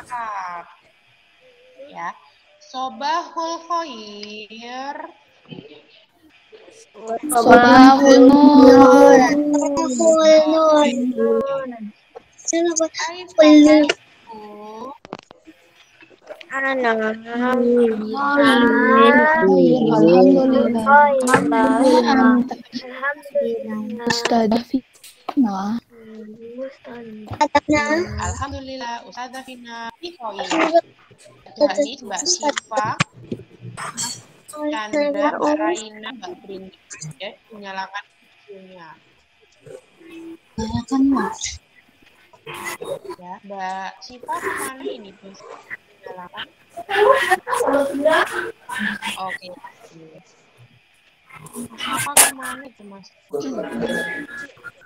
lengkap. Ya. Sobahul khair. Sobahul nur. Kaifalaku. Alhamdulillah. Ustadzah Fina. Alhamdulillah, Ustazah Fina Bikhoir. Dari Mbak Syifa, Chandra, Mbak Raina, Mbak Brindy. Ya, dinyalakan videonya. Ya, Mbak Syifa kemana ini? Bisa dinyalakan? Oke. Mas Mustafa kemana itu, Mas?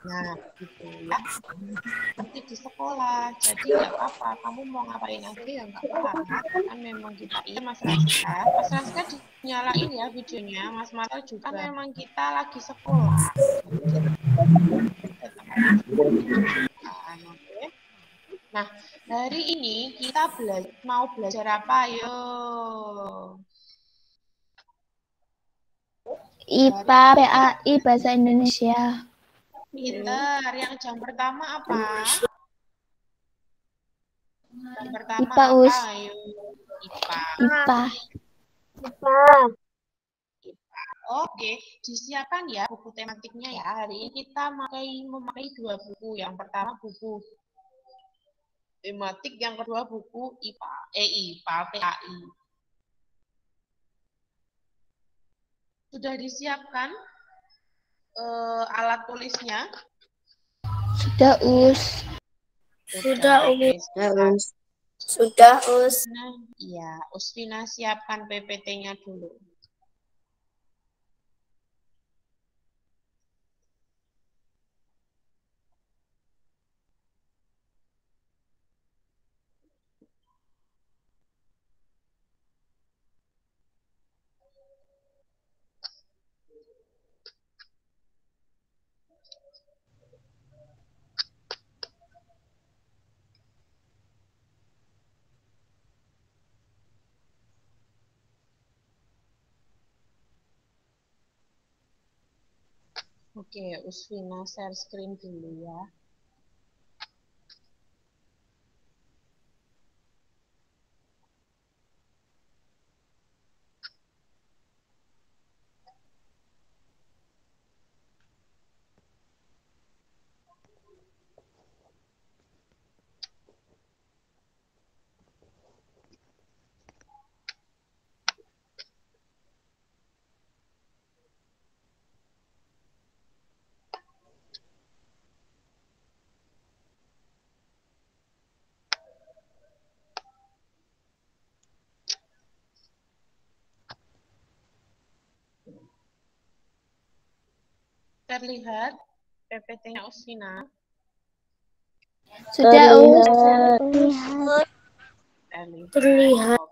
Nah, gitu ya. Nanti di sekolah, jadi nggak apa-apa. Kamu mau ngapain aja ya nggak apa-apa. Kan memang kita, iya Mas Raska. Mas Raska dinyalain ya videonya. Mas Mata juga. Kan memang kita lagi sekolah. Jadi tetap harus ditunjukkan, oke? Nah, hari ini kita mau belajar apa? Ayo. IPA, PAI, Bahasa Indonesia. Pinter. Yang jam pertama apa? Jam pertama IPA, apa? Us. Ayo. IPA. IPA. Oke, disiapkan ya buku tematiknya ya. Hari ini kita memakai dua buku. Yang pertama buku tematik, yang kedua buku IPA, IPA, PAI. Sudah disiapkan alat tulisnya? Sudah, Us. Sudah, Us. Nah, iya, Usfina siapkan PPT-nya dulu. Oke, Usfina share screen dulu ya. Terlihat PPT-nya Usfina? Sudah, Us. Terlihat.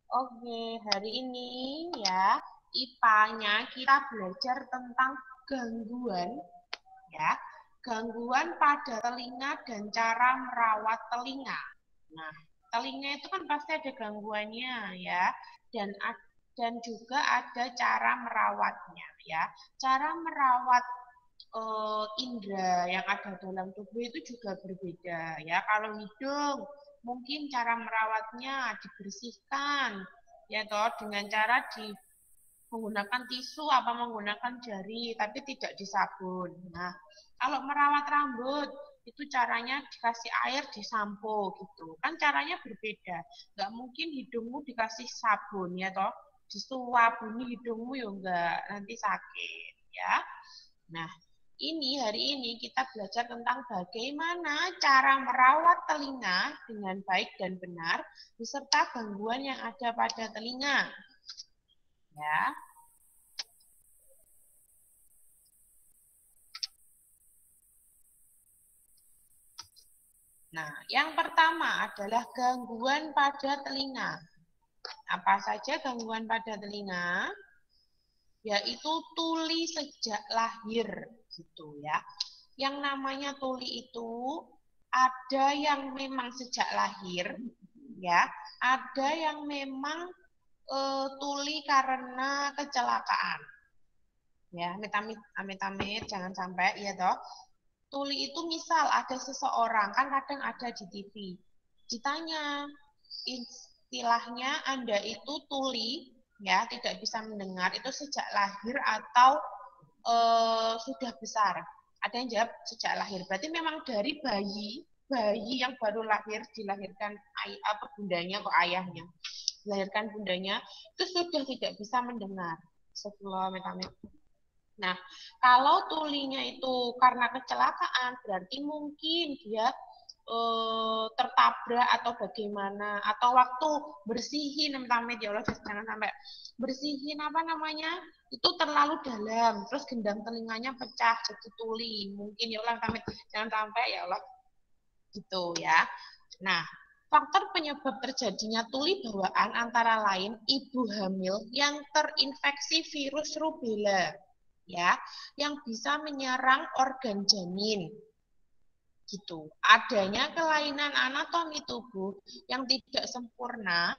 Oke, hari ini ya IPA-nya kita belajar tentang gangguan ya. Gangguan pada telinga dan cara merawat telinga. Nah, telinga itu kan pasti ada gangguannya ya, dan juga ada cara merawatnya ya. Cara merawat indera yang ada dalam tubuh itu juga berbeda ya. Kalau hidung mungkin cara merawatnya dibersihkan ya toh dengan cara menggunakan tisu apa menggunakan jari tapi tidak disabun. Nah, kalau merawat rambut itu caranya dikasih air disampo gitu. Kan caranya berbeda. Nggak mungkin hidungmu dikasih sabun ya toh. Disuap bunyi hidungmu ya enggak, nanti sakit ya. Nah, hari ini kita belajar tentang bagaimana cara merawat telinga dengan baik dan benar beserta gangguan yang ada pada telinga. Ya. Nah, yang pertama adalah gangguan pada telinga. Apa saja gangguan pada telinga? Yaitu tuli sejak lahir gitu ya. Yang namanya tuli itu ada yang memang sejak lahir, ya, ada yang memang tuli karena kecelakaan. Ya, amit-amit, jangan sampai, ya toh. Tuli itu misal ada seseorang, kan kadang ada di TV, ditanya, istilahnya Anda itu tuli, ya, tidak bisa mendengar, itu sejak lahir atau sudah besar? Ada yang jawab sejak lahir. Berarti memang dari bayi yang baru lahir, dilahirkan bundanya kok ayahnya, dilahirkan bundanya, itu sudah tidak bisa mendengar. Sebelum metamit. Nah, kalau tulinya itu karena kecelakaan, berarti mungkin dia tertabrak atau bagaimana, atau waktu bersihin, amit ya Allah, jangan sampai bersihin apa namanya, itu terlalu dalam, terus gendang telinganya pecah jadi tuli, mungkin ya Allah, amit, jangan sampai ya Allah, gitu ya. Nah, faktor penyebab terjadinya tuli bawaan antara lain ibu hamil yang terinfeksi virus rubella, ya, yang bisa menyerang organ janin. Gitu. Adanya kelainan anatomi tubuh yang tidak sempurna,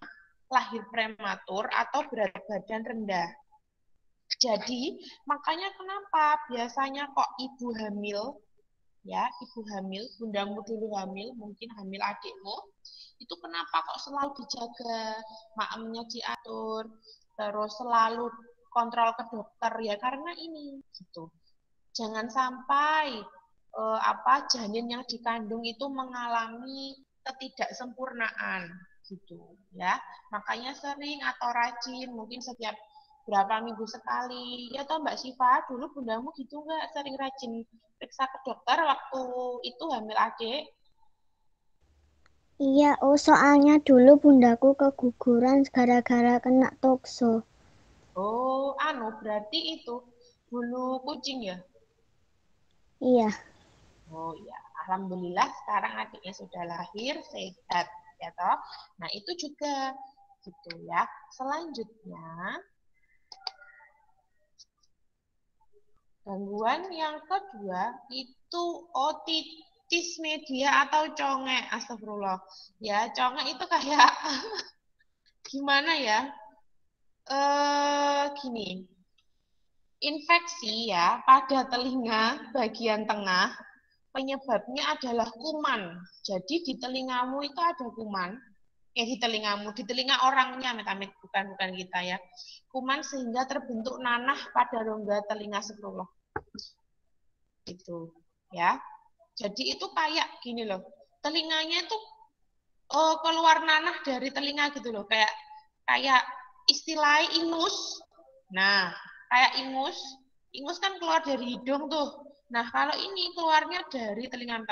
lahir prematur atau berat badan rendah. Jadi, makanya kenapa biasanya kok ibu hamil, ya, ibu hamil, bundamu dulu hamil, mungkin hamil adikmu, itu kenapa kok selalu dijaga, maemnya diatur, terus selalu kontrol ke dokter, ya karena ini, gitu. Jangan sampai janin yang dikandung itu mengalami ketidaksempurnaan gitu ya. Makanya sering atau rajin mungkin setiap berapa minggu sekali. Ya toh Mbak Siva, dulu bundamu gitu nggak sering rajin periksa ke dokter waktu itu hamil adik? Iya, soalnya dulu bundaku keguguran gara-gara kena tokso. Oh, berarti itu bulu kucing ya? Iya. Oh iya, alhamdulillah sekarang adiknya sudah lahir sehat ya toh. Nah, itu juga gitu ya. Selanjutnya, gangguan yang kedua itu otitis media atau congek. Astagfirullah. Ya, congek itu kayak gimana ya? Gini. Infeksi ya pada telinga bagian tengah, penyebabnya adalah kuman. Jadi di telingamu itu ada kuman. Di telingamu, di telinga orangnya, amit-amit, bukan kita ya. Kuman sehingga terbentuk nanah pada rongga telinga sebelah. Itu ya. Jadi itu kayak gini loh. Telinganya itu keluar nanah dari telinga gitu loh, kayak kayak istilah ingus. Nah, kayak ingus, ingus kan keluar dari hidung tuh. Nah, kalau ini keluarnya dari telinga,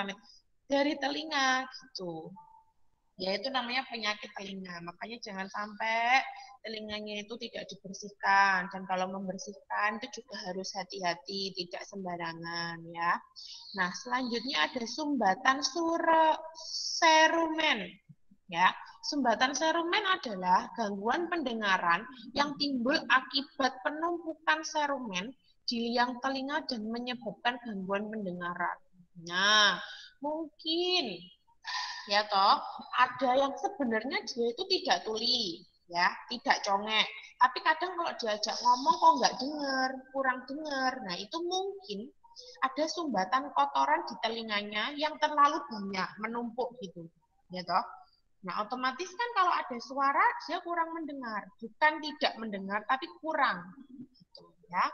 dari telinga gitu. Ya itu namanya penyakit telinga. Makanya jangan sampai telinganya itu tidak dibersihkan, dan kalau membersihkan itu juga harus hati-hati, tidak sembarangan ya. Nah, selanjutnya ada sumbatan serumen. Ya, sumbatan serumen adalah gangguan pendengaran yang timbul akibat penumpukan serumen di liang telinga dan menyebabkan gangguan pendengaran. Nah, mungkin ya toh ada yang sebenarnya dia itu tidak tuli, ya, tidak congek, tapi kadang kalau diajak ngomong kok nggak dengar, kurang dengar. Nah, itu mungkin ada sumbatan kotoran di telinganya yang terlalu banyak menumpuk gitu, ya toh. Nah, otomatis kan kalau ada suara dia kurang mendengar, bukan tidak mendengar tapi kurang gitu ya.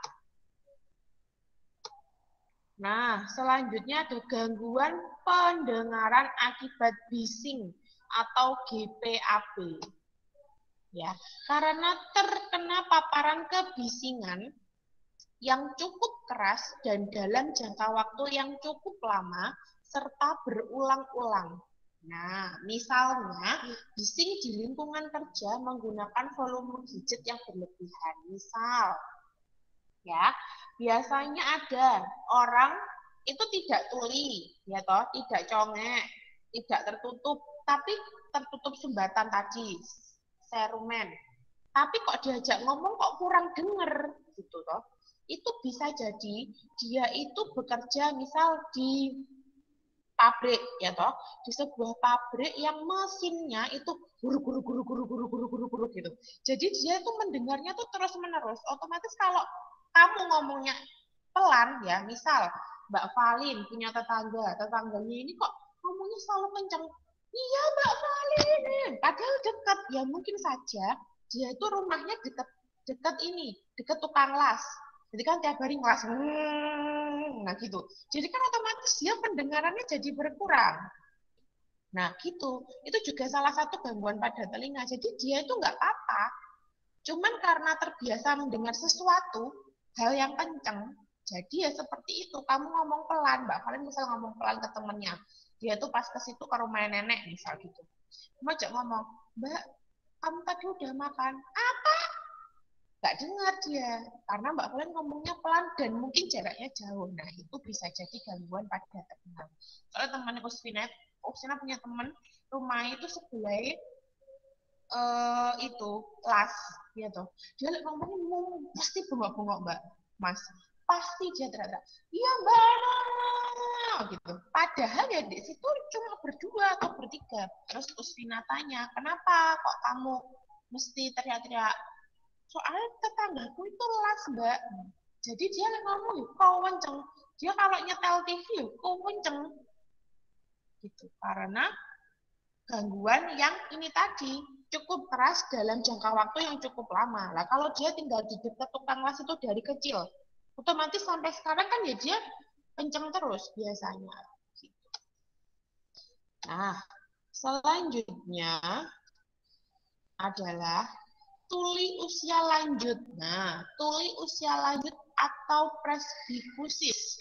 Nah, selanjutnya ada gangguan pendengaran akibat bising atau GPAB. Ya, karena terkena paparan kebisingan yang cukup keras dan dalam jangka waktu yang cukup lama serta berulang-ulang. Nah, misalnya bising di lingkungan kerja menggunakan volume gadget yang berlebihan. Misal, ya, biasanya ada orang itu tidak tuli, ya toh, tidak congek, tidak tertutup, tapi tertutup sumbatan tadi, serumen. Tapi kok diajak ngomong kok kurang denger, gitu toh. Itu bisa jadi dia itu bekerja misal di pabrik ya toh, di sebuah pabrik yang mesinnya itu guru gitu. Jadi dia tuh mendengarnya tuh terus menerus. Otomatis kalau kamu ngomongnya pelan ya, misal Mbak Valin punya tetangganya ini kok ngomongnya selalu kencang. Iya Mbak Valin, padahal dekat ya, mungkin saja dia itu rumahnya dekat ini, dekat tukang las. Jadi kan tiap hari ngelas, nah gitu. Jadi kan otomatis dia pendengarannya jadi berkurang. Nah gitu, itu juga salah satu gangguan pada telinga. Jadi dia itu nggak apa-apa, cuman karena terbiasa mendengar sesuatu, hal yang kenceng, jadi ya seperti itu. Kamu ngomong pelan, Mbak Valen misal ngomong pelan ke temennya. Dia tuh pas ke situ ke rumah nenek misal gitu. Kamu ajak ngomong, Mbak, kamu tadi udah makan? Apa? Nggak dengar dia. Karena Mbak Valen ngomongnya pelan dan mungkin jaraknya jauh. Nah, itu bisa jadi gangguan pada telinga. Soalnya teman Usfina punya teman, rumahnya itu sebelah itu kelas gitu. Dia ngomongin pasti bengok-bengok Mbak, Mas. Pasti dia teriak, iya Mbak, gitu. Padahal ya di situ cuma berdua atau bertiga. Terus Usfina tanya, kenapa kok kamu mesti teriak-teriak? Soalnya tetanggaku itu las Mbak. Jadi dia ngomong, kau kenceng. Dia kalau nyetel TV, kau kenceng. Gitu. Karena gangguan yang ini tadi cukup keras dalam jangka waktu yang cukup lama. Lah kalau dia tinggal di dekat tukang las itu dari kecil, otomatis sampai sekarang kan ya dia kenceng terus biasanya. Nah, selanjutnya adalah tuli usia lanjut. Nah, tuli usia lanjut atau presbikusis.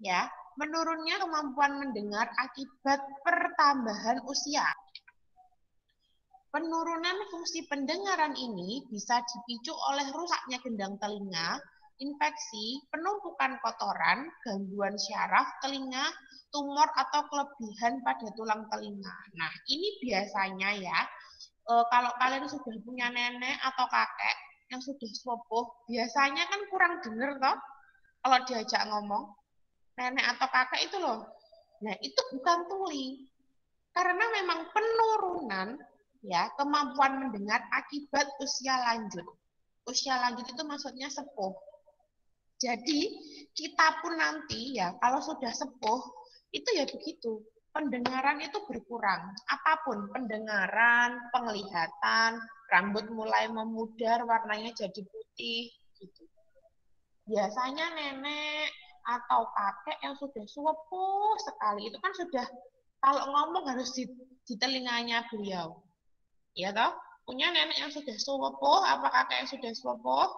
Ya, menurunnya kemampuan mendengar akibat pertambahan usia. Penurunan fungsi pendengaran ini bisa dipicu oleh rusaknya gendang telinga, infeksi, penumpukan kotoran, gangguan syaraf telinga, tumor atau kelebihan pada tulang telinga. Nah, ini biasanya ya, kalau kalian sudah punya nenek atau kakek yang sudah sepuh, biasanya kan kurang dengar toh kalau diajak ngomong. Nenek atau kakek itu loh. Nah, itu bukan tuli. Karena memang penurunan ya kemampuan mendengar akibat usia lanjut. Usia lanjut itu maksudnya sepuh. Jadi kita pun nanti ya kalau sudah sepuh itu ya begitu. Pendengaran itu berkurang. Apapun pendengaran, penglihatan, rambut mulai memudar, warnanya jadi putih gitu. Biasanya nenek atau kakek yang sudah sepuh sekali itu kan sudah kalau ngomong harus di telinganya beliau. Ya toh? Punya nenek yang sudah sepuh, apa kakek yang sudah sepuh?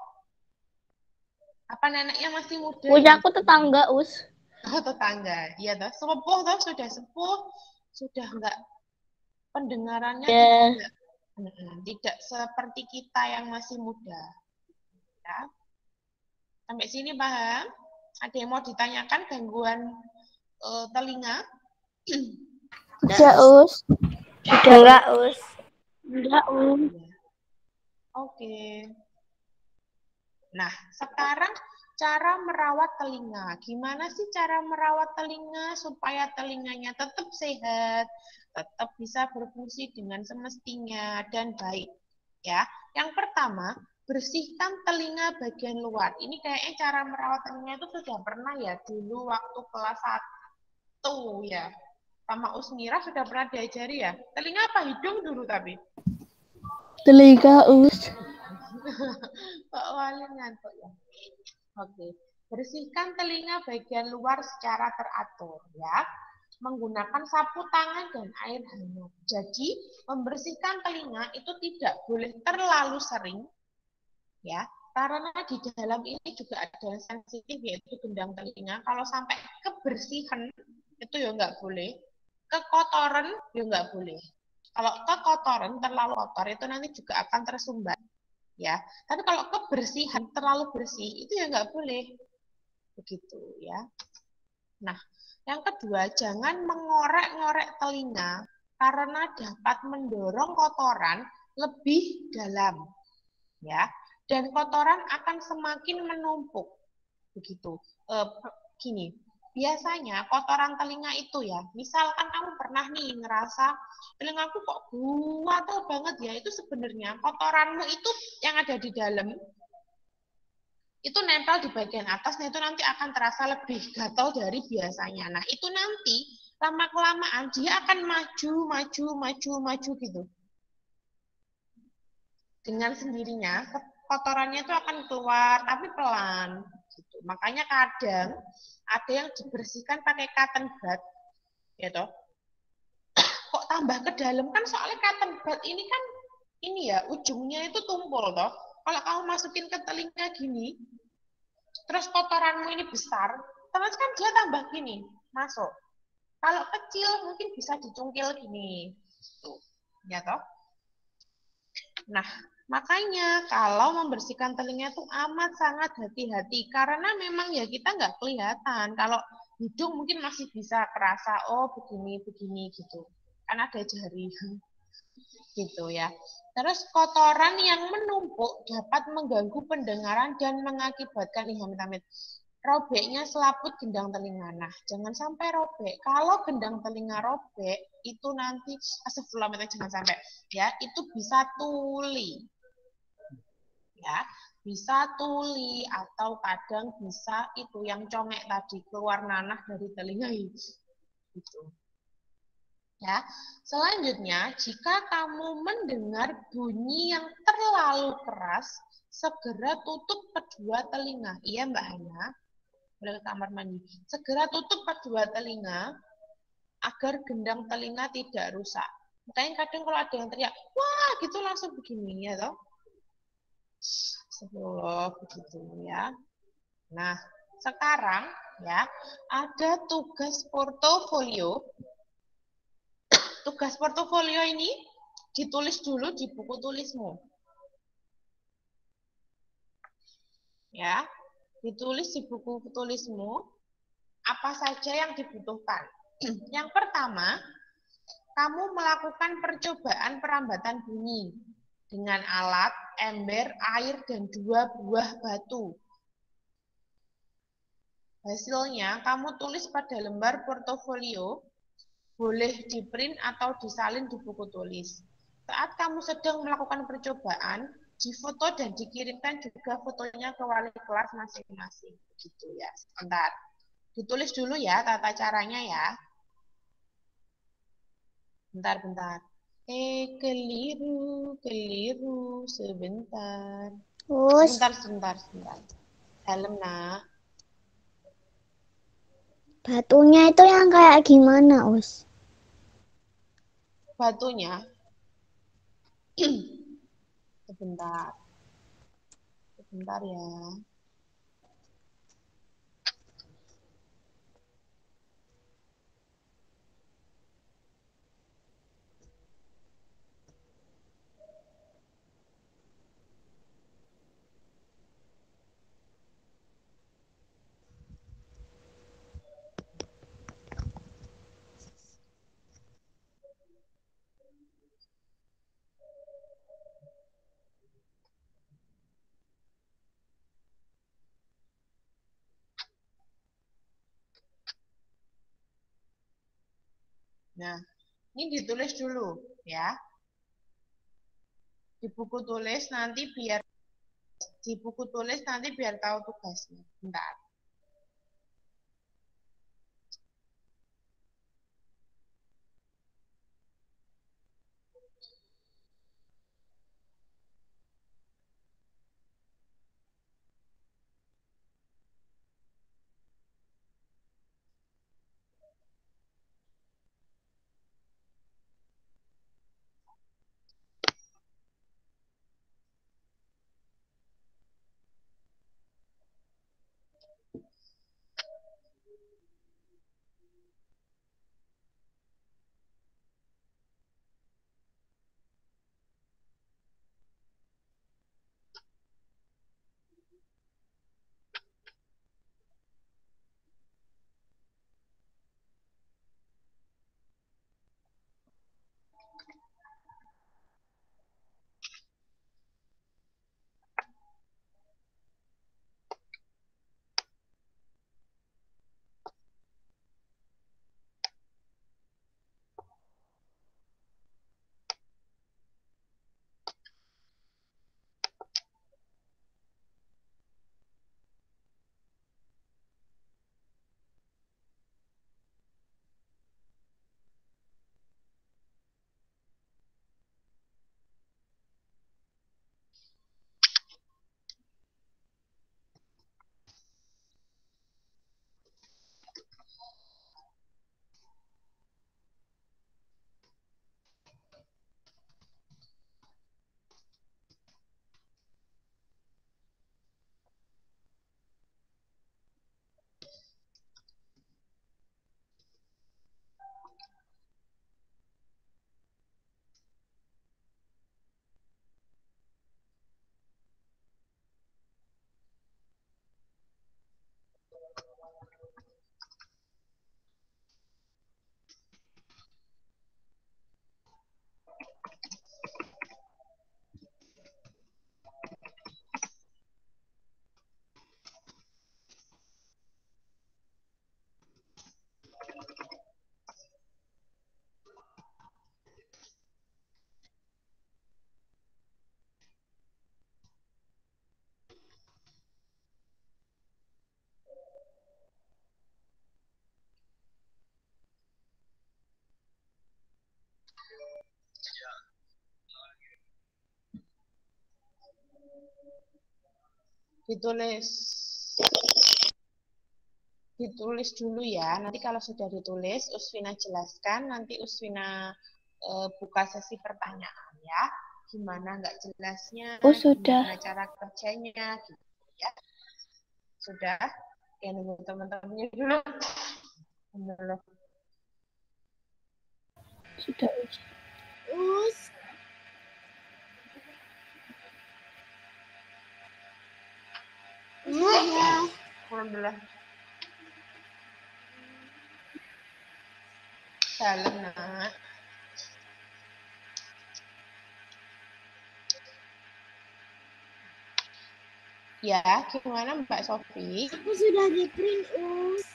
Apa neneknya masih muda? Punya aku tetangga, Us. Oh, tetangga. Iya toh, sepuh toh, sudah sepuh, sudah enggak pendengarannya tidak seperti kita yang masih muda. Ya. Sampai sini paham? Ada yang mau ditanyakan gangguan telinga? Sudah, Us. Enggak, Us. Enggak, Us. Oke. Nah, sekarang cara merawat telinga. Gimana sih cara merawat telinga supaya telinganya tetap sehat, tetap bisa berfungsi dengan semestinya dan baik? Ya, yang pertama, bersihkan telinga bagian luar. Ini kayaknya cara merawat telinga itu sudah pernah ya dulu waktu kelas 1 ya. Sama Usmira sudah pernah diajari ya. Telinga apa hidung dulu tapi? Telinga, Us. Pak Wali ngantuk ya. Oke, bersihkan telinga bagian luar secara teratur ya. Menggunakan sapu tangan dan air hangat. Jadi, membersihkan telinga itu tidak boleh terlalu sering ya. Karena di dalam ini juga ada yang sensitif yaitu gendang telinga. Kalau sampai kebersihan itu ya nggak boleh. Kekotoran ya nggak boleh. Kalau kekotoran terlalu kotor itu nanti juga akan tersumbat. Ya, tapi kalau kebersihan terlalu bersih itu ya nggak boleh begitu ya. Nah, yang kedua jangan mengorek-ngorek telinga karena dapat mendorong kotoran lebih dalam ya, dan kotoran akan semakin menumpuk begitu. Gini, biasanya kotoran telinga itu ya, misalkan kamu pernah nih ngerasa telingaku kok gatal banget ya, itu sebenarnya kotoranmu itu yang ada di dalam itu nempel di bagian atas, nah itu nanti akan terasa lebih gatal dari biasanya. Nah itu nanti lama-kelamaan dia akan maju gitu. Dengan sendirinya kotorannya itu akan keluar, tapi pelan. Gitu. Makanya kadang ada yang dibersihkan pakai cotton bud, ya toh. Kok tambah ke dalam kan soalnya cotton bud ini kan ini ya ujungnya itu tumpul toh. Kalau kamu masukin ke telinga gini, terus kotoranmu ini besar, terus kan dia tambah gini, masuk. Kalau kecil mungkin bisa dicungkil gini. Tuh, ya toh? Nah, makanya kalau membersihkan telinga itu amat sangat hati-hati karena memang ya kita nggak kelihatan. Kalau hidung mungkin masih bisa kerasa, oh begini gitu. Kan ada jari gitu ya. Terus kotoran yang menumpuk dapat mengganggu pendengaran dan mengakibatkan amit-amit robeknya selaput gendang telinga. Nah, jangan sampai robek. Kalau gendang telinga robek, itu nanti, astagfirullah, jangan sampai, ya, itu bisa tuli. Ya, bisa tuli atau kadang bisa itu yang congek tadi, keluar nanah dari telinga itu. Gitu. Ya, selanjutnya, jika kamu mendengar bunyi yang terlalu keras, segera tutup kedua telinga. Iya, Mbak Hana, boleh ke kamar mandi. Segera tutup kedua telinga agar gendang telinga tidak rusak. Makanya kadang kalau ada yang teriak, wah gitu langsung begini ya toh. Sebelum begitu ya. Nah, sekarang ya ada tugas portofolio. Tugas portofolio ini ditulis dulu di buku tulismu. Ya, ditulis di buku tulismu apa saja yang dibutuhkan. Yang pertama, kamu melakukan percobaan perambatan bunyi dengan alat, ember, air, dan 2 buah batu. Hasilnya, kamu tulis pada lembar portofolio, boleh di-print atau disalin di buku tulis. Saat kamu sedang melakukan percobaan, difoto dan dikirimkan juga fotonya ke wali kelas masing-masing. Gitu ya, sebentar. Ditulis dulu ya tata caranya ya. Bentar. Keliru, sebentar. Us, Sebentar. Dalam, nak. batunya itu yang kayak gimana, Us? Batunya. Sebentar. Sebentar ya. Nah, ini ditulis dulu ya. Di buku tulis nanti biar tahu tugasnya. Bentar. Ditulis dulu ya. Nanti kalau sudah ditulis, Usfina jelaskan. Nanti Usfina buka sesi pertanyaan ya. Gimana nggak jelasnya, Oh, sudah. gimana cara kerjanya, gitu ya. Sudah? Ya, nunggu teman-temannya dulu. Sudah. Alhamdulillah. Dalam, nak. Ya, gimana Mbak Sofi? Aku sudah di print, Us.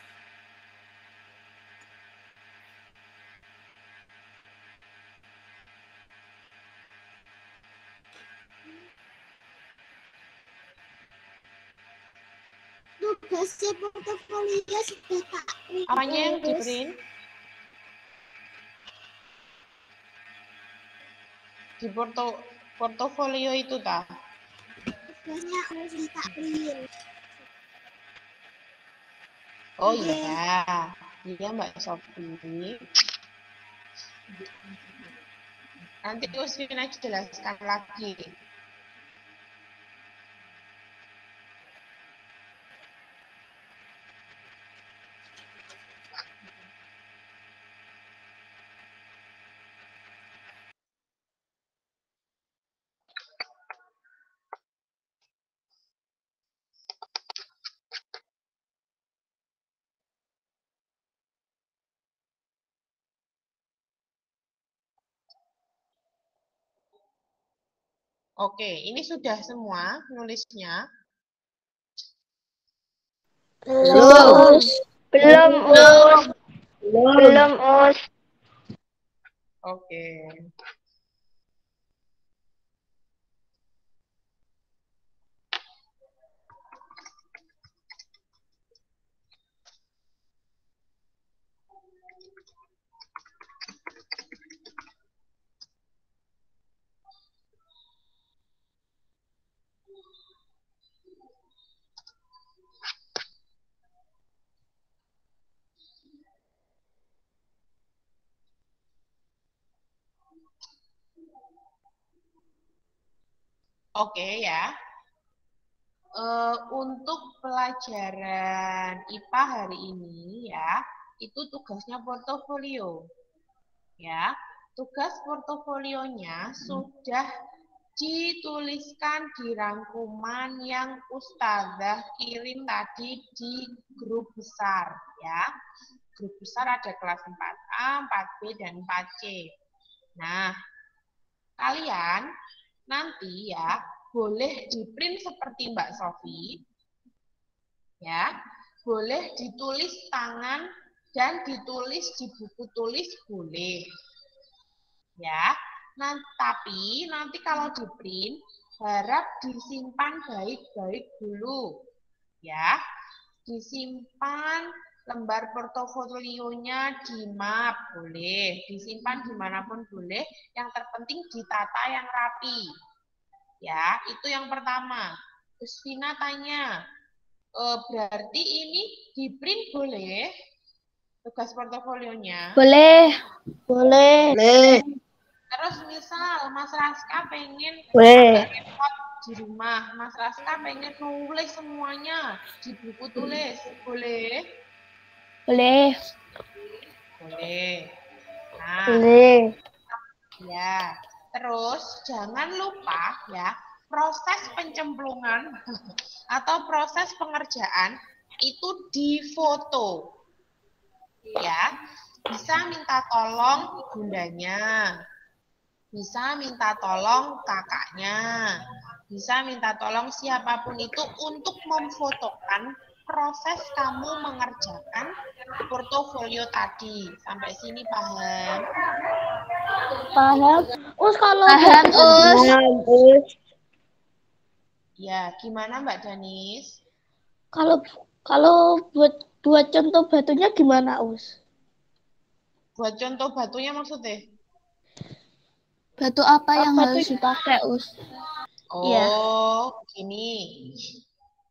Tugasnya portofolio sudah tak print. Apanya yang di print? Di portofolio itu tak? Tugasnya sudah tak print. Oh iya, iya Mbak Sofi. Nanti Usfina jelaskan lagi. Oke, ini sudah semua nulisnya. Belum. Belum, Us. Oke. Oke ya. Untuk pelajaran IPA hari ini ya, itu tugasnya portofolio. Ya, tugas portofolionya sudah dituliskan di rangkuman yang Ustazah kirim tadi di grup besar ya. Grup besar ada kelas 4A, 4B, dan 4C. Nah, kalian nanti ya boleh di-print seperti Mbak Sofi. Ya, boleh ditulis tangan dan ditulis di buku tulis boleh. Ya. Nah, tapi nanti kalau di-print harap disimpan baik-baik dulu. Ya. Disimpan lembar portofolionya di map boleh, disimpan dimanapun boleh, yang terpenting ditata yang rapi. Ya, itu yang pertama. Terus Vina tanya, berarti ini di print boleh tugas portofolionya? Boleh. Boleh. Terus misal Mas Raska pengen Boleh. di rumah, Mas Raska pengen nulis semuanya di buku tulis, boleh? Boleh. Boleh. Nah, Boleh. ya. Terus jangan lupa ya, proses pencemplungan atau proses pengerjaan itu difoto. Ya, bisa minta tolong bundanya, bisa minta tolong kakaknya, bisa minta tolong siapapun itu untuk memfotokan proses kamu mengerjakan portofolio tadi. Sampai sini paham? Paham. Kalau Paham, Us. Ya, gimana Mbak Danis? Kalau buat contoh batunya gimana, Us? Buat contoh batunya maksudnya? Batu apa yang harus dipakai, Us? Oh, gini.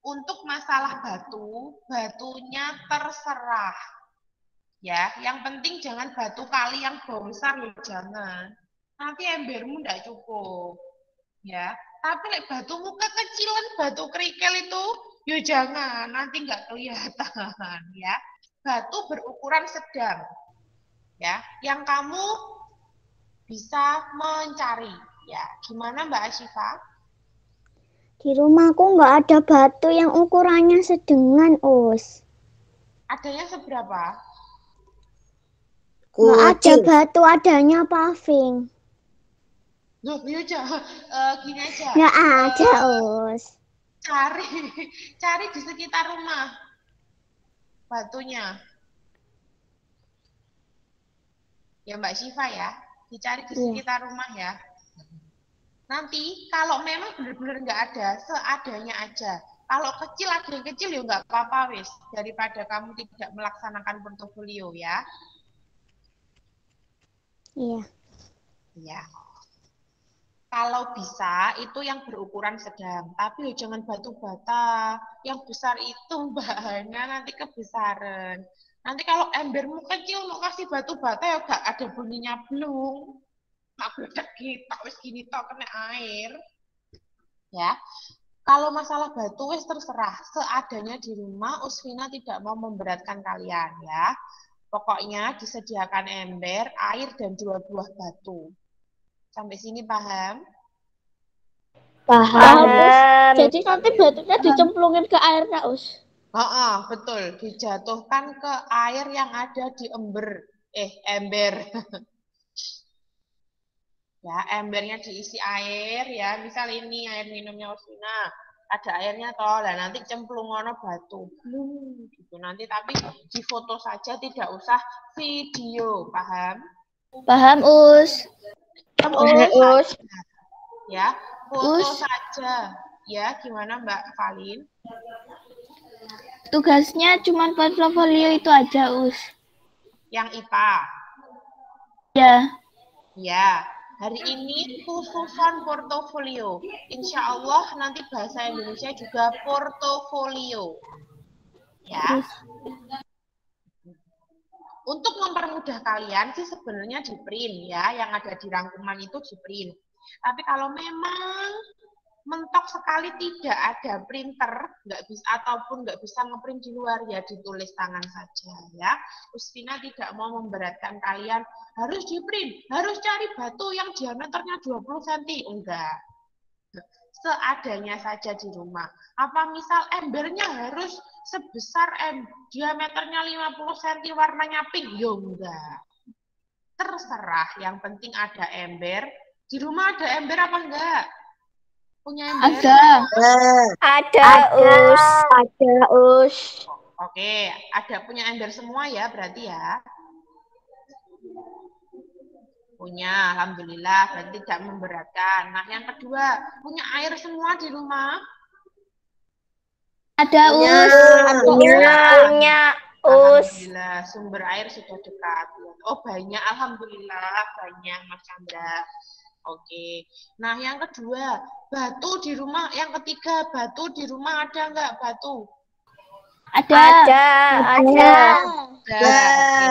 untuk masalah batu, batunya terserah. Ya, yang penting jangan batu kali yang besar ya jangan. Nanti embermu enggak cukup. Ya, tapi lek batumu kekecilan batu kerikil itu, ya jangan, nanti enggak kelihatan ya. Batu berukuran sedang. Ya, yang kamu bisa mencari. Ya, gimana Mbak Asyifa? Di rumahku nggak ada batu yang ukurannya sedengan, Us. Adanya seberapa? Nggak ada batu, adanya paving. Loh, ya gini aja. Nggak ada, Us. Cari di sekitar rumah batunya. Ya Mbak Syifa ya, dicari di sekitar rumah ya. Nanti kalau memang benar-benar nggak ada, seadanya aja. Kalau kecil ada yang kecil ya nggak apa-apa wis, daripada kamu tidak melaksanakan portofolio ya. Iya. Iya. Kalau bisa itu yang berukuran sedang, tapi jangan batu bata. Yang besar itu bahannya nanti kebesaran. Nanti kalau embermu kecil mau kasih batu bata ya gak ada bunyinya blung. Mak bedak kita wis gini tok kena air. Ya. Kalau masalah batu wis terserah, seadanya di rumah Usfina tidak mau memberatkan kalian ya. Pokoknya disediakan ember, air dan 2 buah batu. Sampai sini paham? Paham. Jadi nanti batunya dicemplungin ke air, Kak Us. Betul. Dijatuhkan ke air yang ada di ember. Ember. Ya, embernya diisi air ya. Misal ini air minumnya Usfina. Ada airnya toh, dan nanti cemplungono batu. Gitu nanti tapi difoto saja tidak usah video, paham? Paham, Us. Us. Ya, foto saja. Ya, gimana Mbak Valin? Tugasnya cuma portofolio itu aja, Us. Yang IPA? Ya. Ya, hari ini khususan portofolio. Insya Allah nanti bahasa Indonesia juga portofolio. Ya. Untuk mempermudah kalian sih sebenarnya di print ya, yang ada di rangkuman itu di print. Tapi kalau memang mentok sekali tidak ada printer, nggak bisa ataupun nggak bisa ngeprint di luar ya ditulis tangan saja ya. Usfina tidak mau memberatkan kalian harus di print, harus cari batu yang diameternya 20 cm, enggak. Seadanya saja di rumah. Apa misal embernya harus sebesar diameternya 50 cm warnanya pink? Yo enggak. Terserah, yang penting ada ember. Di rumah ada ember apa enggak? Punya ember? Ada, Us. Ada, Us. Oke, ada punya ember semua ya berarti ya. Punya, alhamdulillah, berarti tidak memberatkan. Nah, yang kedua, punya air semua di rumah? Ada, Us. Punya, Us. Alhamdulillah, sumber air sudah dekat. Oh, banyak, alhamdulillah, banyak, Mas Chandra. Oke. Nah, yang kedua, batu di rumah. Yang ketiga, batu di rumah ada nggak batu? Ada.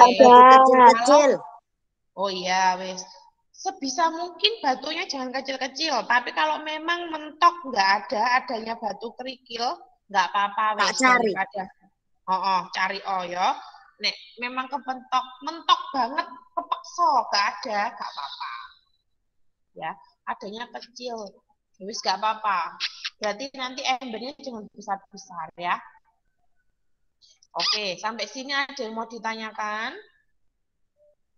Kecil-kecil. Oh iya, wes. Sebisa mungkin batunya jangan kecil-kecil. Tapi kalau memang mentok nggak adanya batu kerikil, nggak apa-apa, wes. Cari. Cari ya. Nek memang mentok banget, kepeksa nggak ada, nggak apa-apa. Ya, adanya kecil. Wes nggak apa-apa. Berarti nanti embernya jangan besar-besar ya. Oke, sampai sini ada yang mau ditanyakan?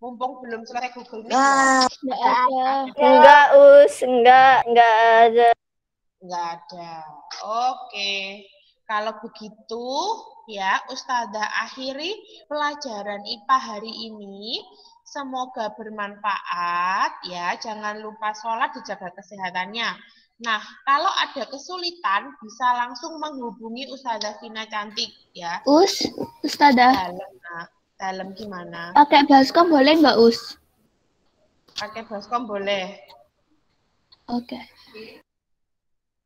Mumpung belum selesai Google Meet. Enggak ada. Enggak, Us. Enggak ada. Enggak ada. Oke. Kalau begitu, ya, Ustazah akhiri pelajaran IPA hari ini. Semoga bermanfaat, ya. Jangan lupa sholat, dijaga kesehatannya. Nah, kalau ada kesulitan, bisa langsung menghubungi Ustazah Vina Cantik, ya. Ustazah. Dalam gimana? Pakai baskom boleh nggak, Us? Pakai baskom boleh. Oke.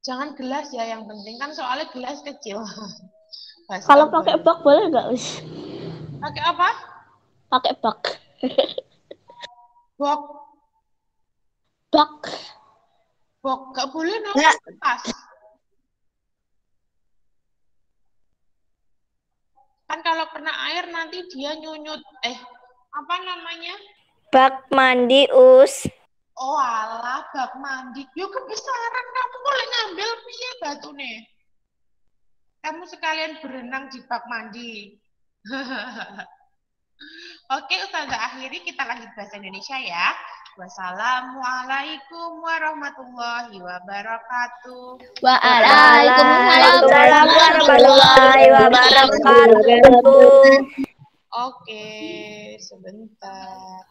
Jangan gelas ya yang penting kan soalnya gelas kecil. Kalau pakai bak boleh nggak, Us? Pakai apa? Pakai bak. Bok. Bak. Bok. Gak boleh no. Nggak. Pas. Kan kalau kena air nanti dia nyunyut. Apa namanya? Bak mandi, Us. Oh alah, bak mandi. Yuk kebesaran kamu boleh ngambil piye batu nih. Kamu sekalian berenang di bak mandi. Oke, Ustazah akhiri kita lanjut bahasa Indonesia ya. Wassalamualaikum warahmatullahi wabarakatuh. Waalaikumsalam warahmatullahi wabarakatuh. Oke, sebentar.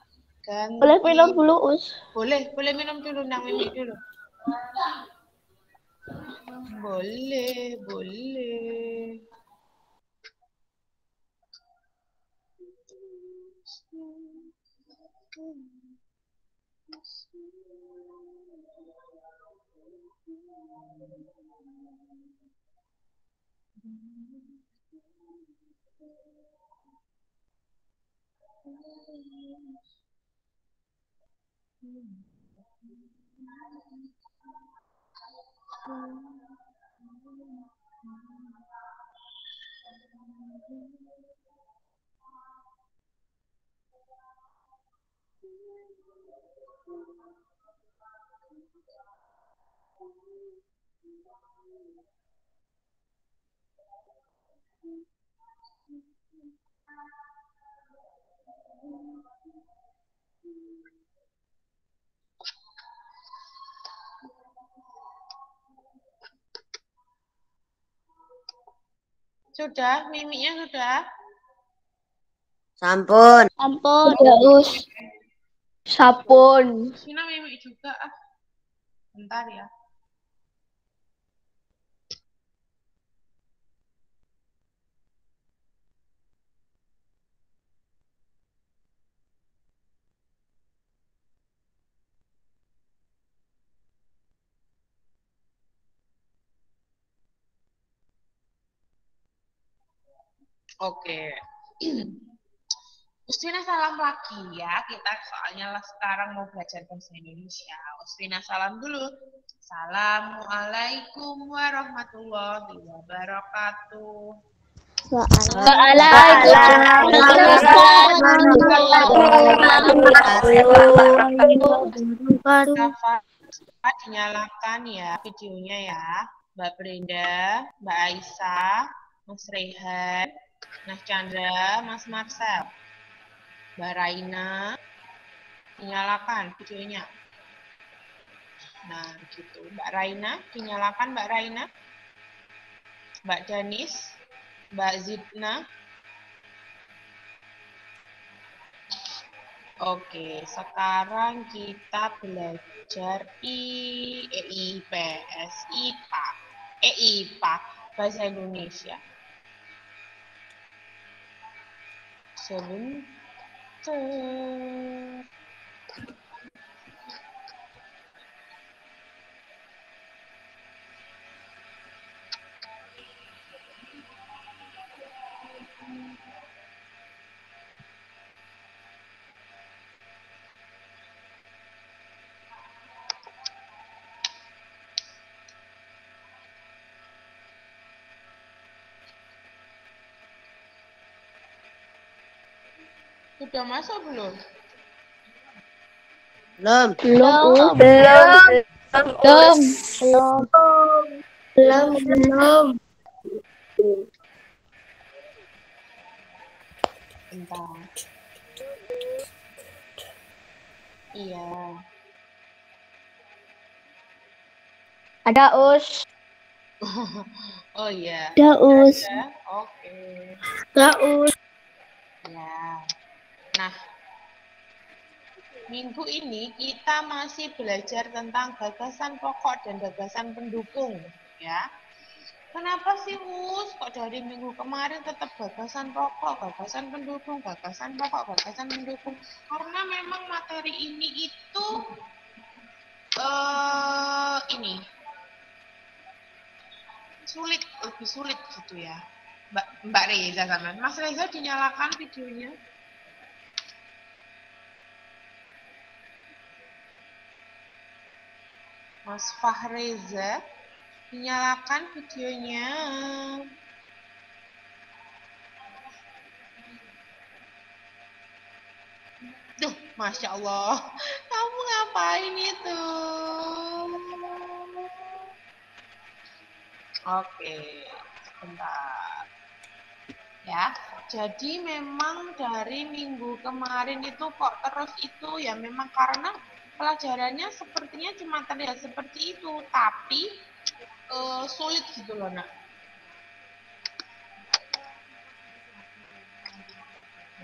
Ganti. Boleh minum dulu, Us. Boleh minum dulu, Nang Mimi dulu. Boleh. Sudah, miminya sudah? Sampun. Ampun. Ya, Us. Sabun. Sina mimi juga ah. Bentar ya. Oke. Ustina salam lagi ya. Kita soalnya sekarang mau belajar bahasa Indonesia. Ustina salam dulu. Assalamualaikum warahmatullahi wabarakatuh. Waalaikumsalam. Dinyalakan ya videonya ya. Mbak Brenda, Mbak Aisyah, Mas Rehan, Mas Chandra, Mas Marcel, Mbak Raina, dinyalakan videonya. Nah, gitu. Mbak Raina, dinyalakan Mbak Raina. Mbak Danis, Mbak Zidna. Oke, sekarang kita belajar IPS, IPA, Bahasa Indonesia. Sebentar. Sudah masuk belum? Belum. Bentar. Iya. Ada, Us. Oh iya. Ada, Us. Oke. Ada, Us. Ya. Nah, minggu ini kita masih belajar tentang gagasan pokok dan gagasan pendukung, ya. Kenapa sih, Us? Kok dari minggu kemarin tetap gagasan pokok, gagasan pendukung, gagasan pokok, gagasan pendukung? Karena memang materi ini itu ini lebih sulit gitu ya. Mbak Reza sama Mas Reza dinyalakan videonya. Mas Fahreza dinyalakan videonya. Duh, Masya Allah. Kamu ngapain itu? Oke, sebentar. Ya, jadi memang dari minggu kemarin itu kok terus itu ya memang karena pelajarannya sepertinya cuma terlihat seperti itu, tapi sulit gitu loh, Nak.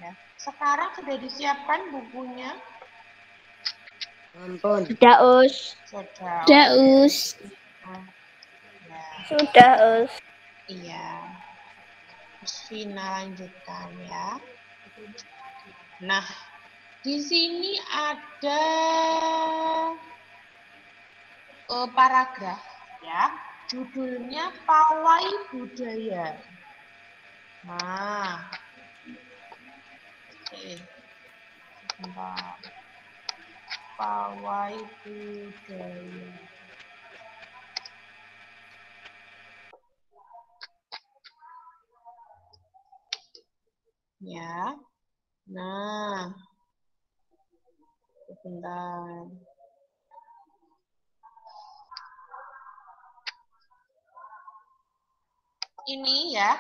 Ya. Sekarang sudah disiapkan bukunya? Ampun. Sudah, Us. Sudah. Sudah, Us. Ya. Sudah, Us. Iya. Terus Vina lanjutkan ya. Nah, di sini ada paragraf ya. Judulnya Pawai Budaya. Nah, oke. Sebentar. Pawai Budaya. Ya. Nah, sebentar. Ini ya,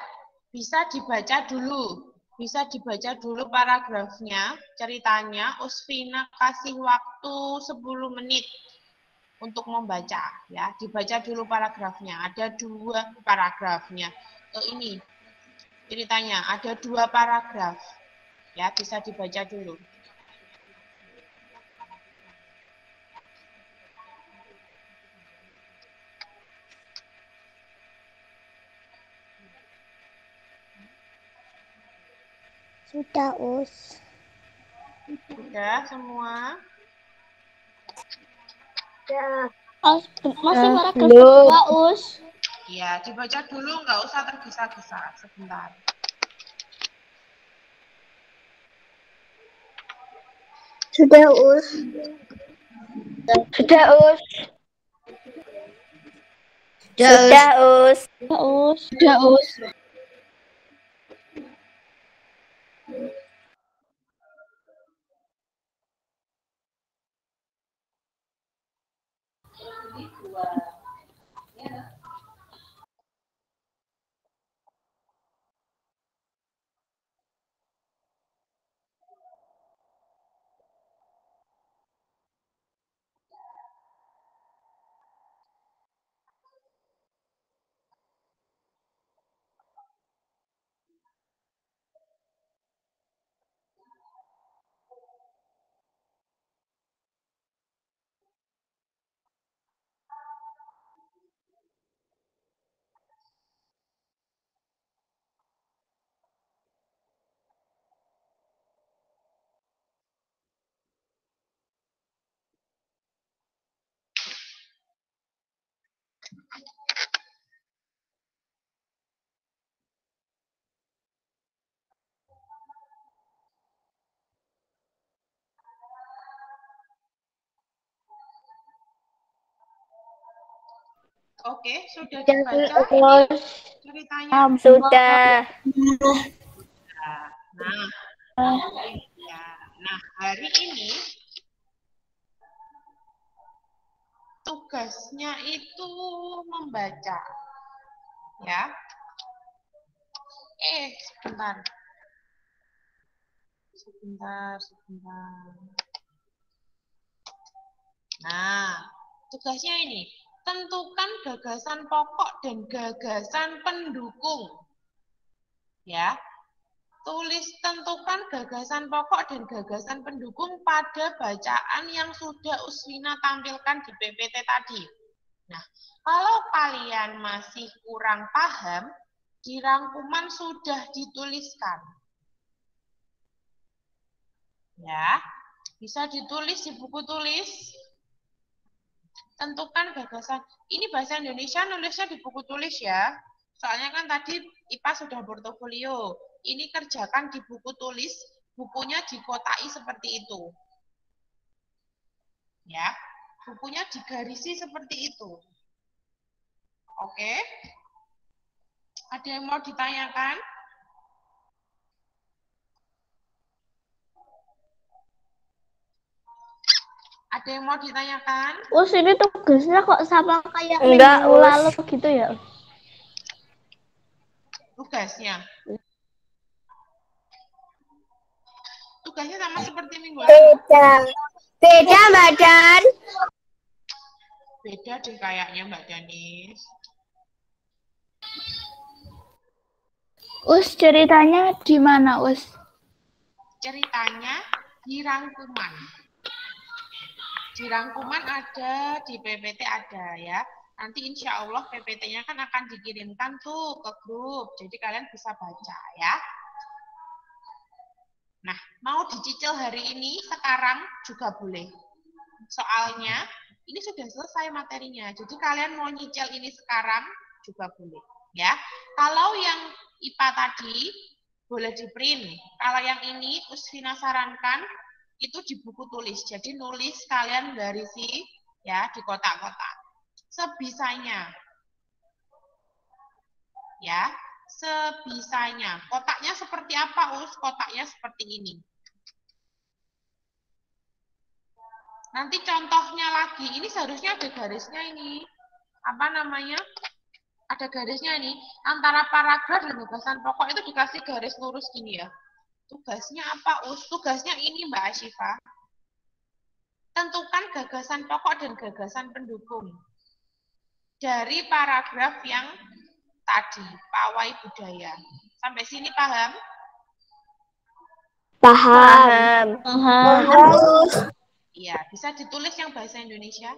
bisa dibaca dulu. Bisa dibaca dulu paragrafnya, ceritanya. Usfina kasih waktu 10 menit untuk membaca. Ya, dibaca dulu paragrafnya. Ada 2 paragrafnya. Ini ceritanya, ada 2 paragraf. Ya, bisa dibaca dulu. Sudah, Us. Sudah semua? Us, masih paragraf kedua, Us. Ya, dibaca dulu, nggak usah tergesa-gesa. Sebentar. Sudah, Us. Sudah, Us. Sudah, Us. Sudah, Us. Sudah, Us. Oke, sudah dibaca ceritanya? Sudah. Nah, ya. Nah, hari ini tugasnya itu membaca. Ya. Sebentar. Sebentar. Nah, tugasnya ini. Tentukan gagasan pokok dan gagasan pendukung. Ya. Tentukan gagasan pokok dan gagasan pendukung pada bacaan yang sudah Uswina tampilkan di PPT tadi. Nah, kalau kalian masih kurang paham, di rangkuman sudah dituliskan. Ya, bisa ditulis di buku tulis. Tentukan gagasan. Ini bahasa Indonesia nulisnya di buku tulis ya. Soalnya kan tadi IPA sudah portofolio. Ini kerjakan di buku tulis, bukunya dikotai seperti itu. Ya, bukunya digarisi seperti itu. Oke? Ada yang mau ditanyakan? Ada yang mau ditanyakan? Us, ini tugasnya kok sama kayak Enggak, minggu Us. lalu gitu ya? Tugasnya. Tugasnya sama seperti minggu lalu. Beda, Mbak Dan. Beda deh kayaknya Mbak Danis. Us, ceritanya di mana, Us? Ceritanya di rangkuman. Di rangkuman ada, di PPT ada ya. Nanti insya Allah PPT-nya kan akan dikirimkan tuh ke grup. Jadi kalian bisa baca ya. Nah, mau dicicil hari ini, sekarang juga boleh. Soalnya ini sudah selesai materinya. Jadi kalian mau nyicil ini sekarang juga boleh. Ya, kalau yang IPA tadi boleh di print. Kalau yang ini Usfina sarankan itu di buku tulis. Jadi nulis kalian garisi ya di kotak-kotak. Sebisanya. Ya, sebisanya. Kotaknya seperti apa, Us? Kotaknya seperti ini. Nanti contohnya lagi. Ini seharusnya ada garisnya ini. Apa namanya? Ada garisnya ini. Antara paragraf dan gagasan pokok itu dikasih garis lurus gini ya. Tugasnya apa, Us? Tugasnya ini, Mbak Asyifa. Tentukan gagasan pokok dan gagasan pendukung dari paragraf yang tadi, pawai budaya. Sampai sini paham? Paham. Iya, bisa ditulis yang bahasa Indonesia.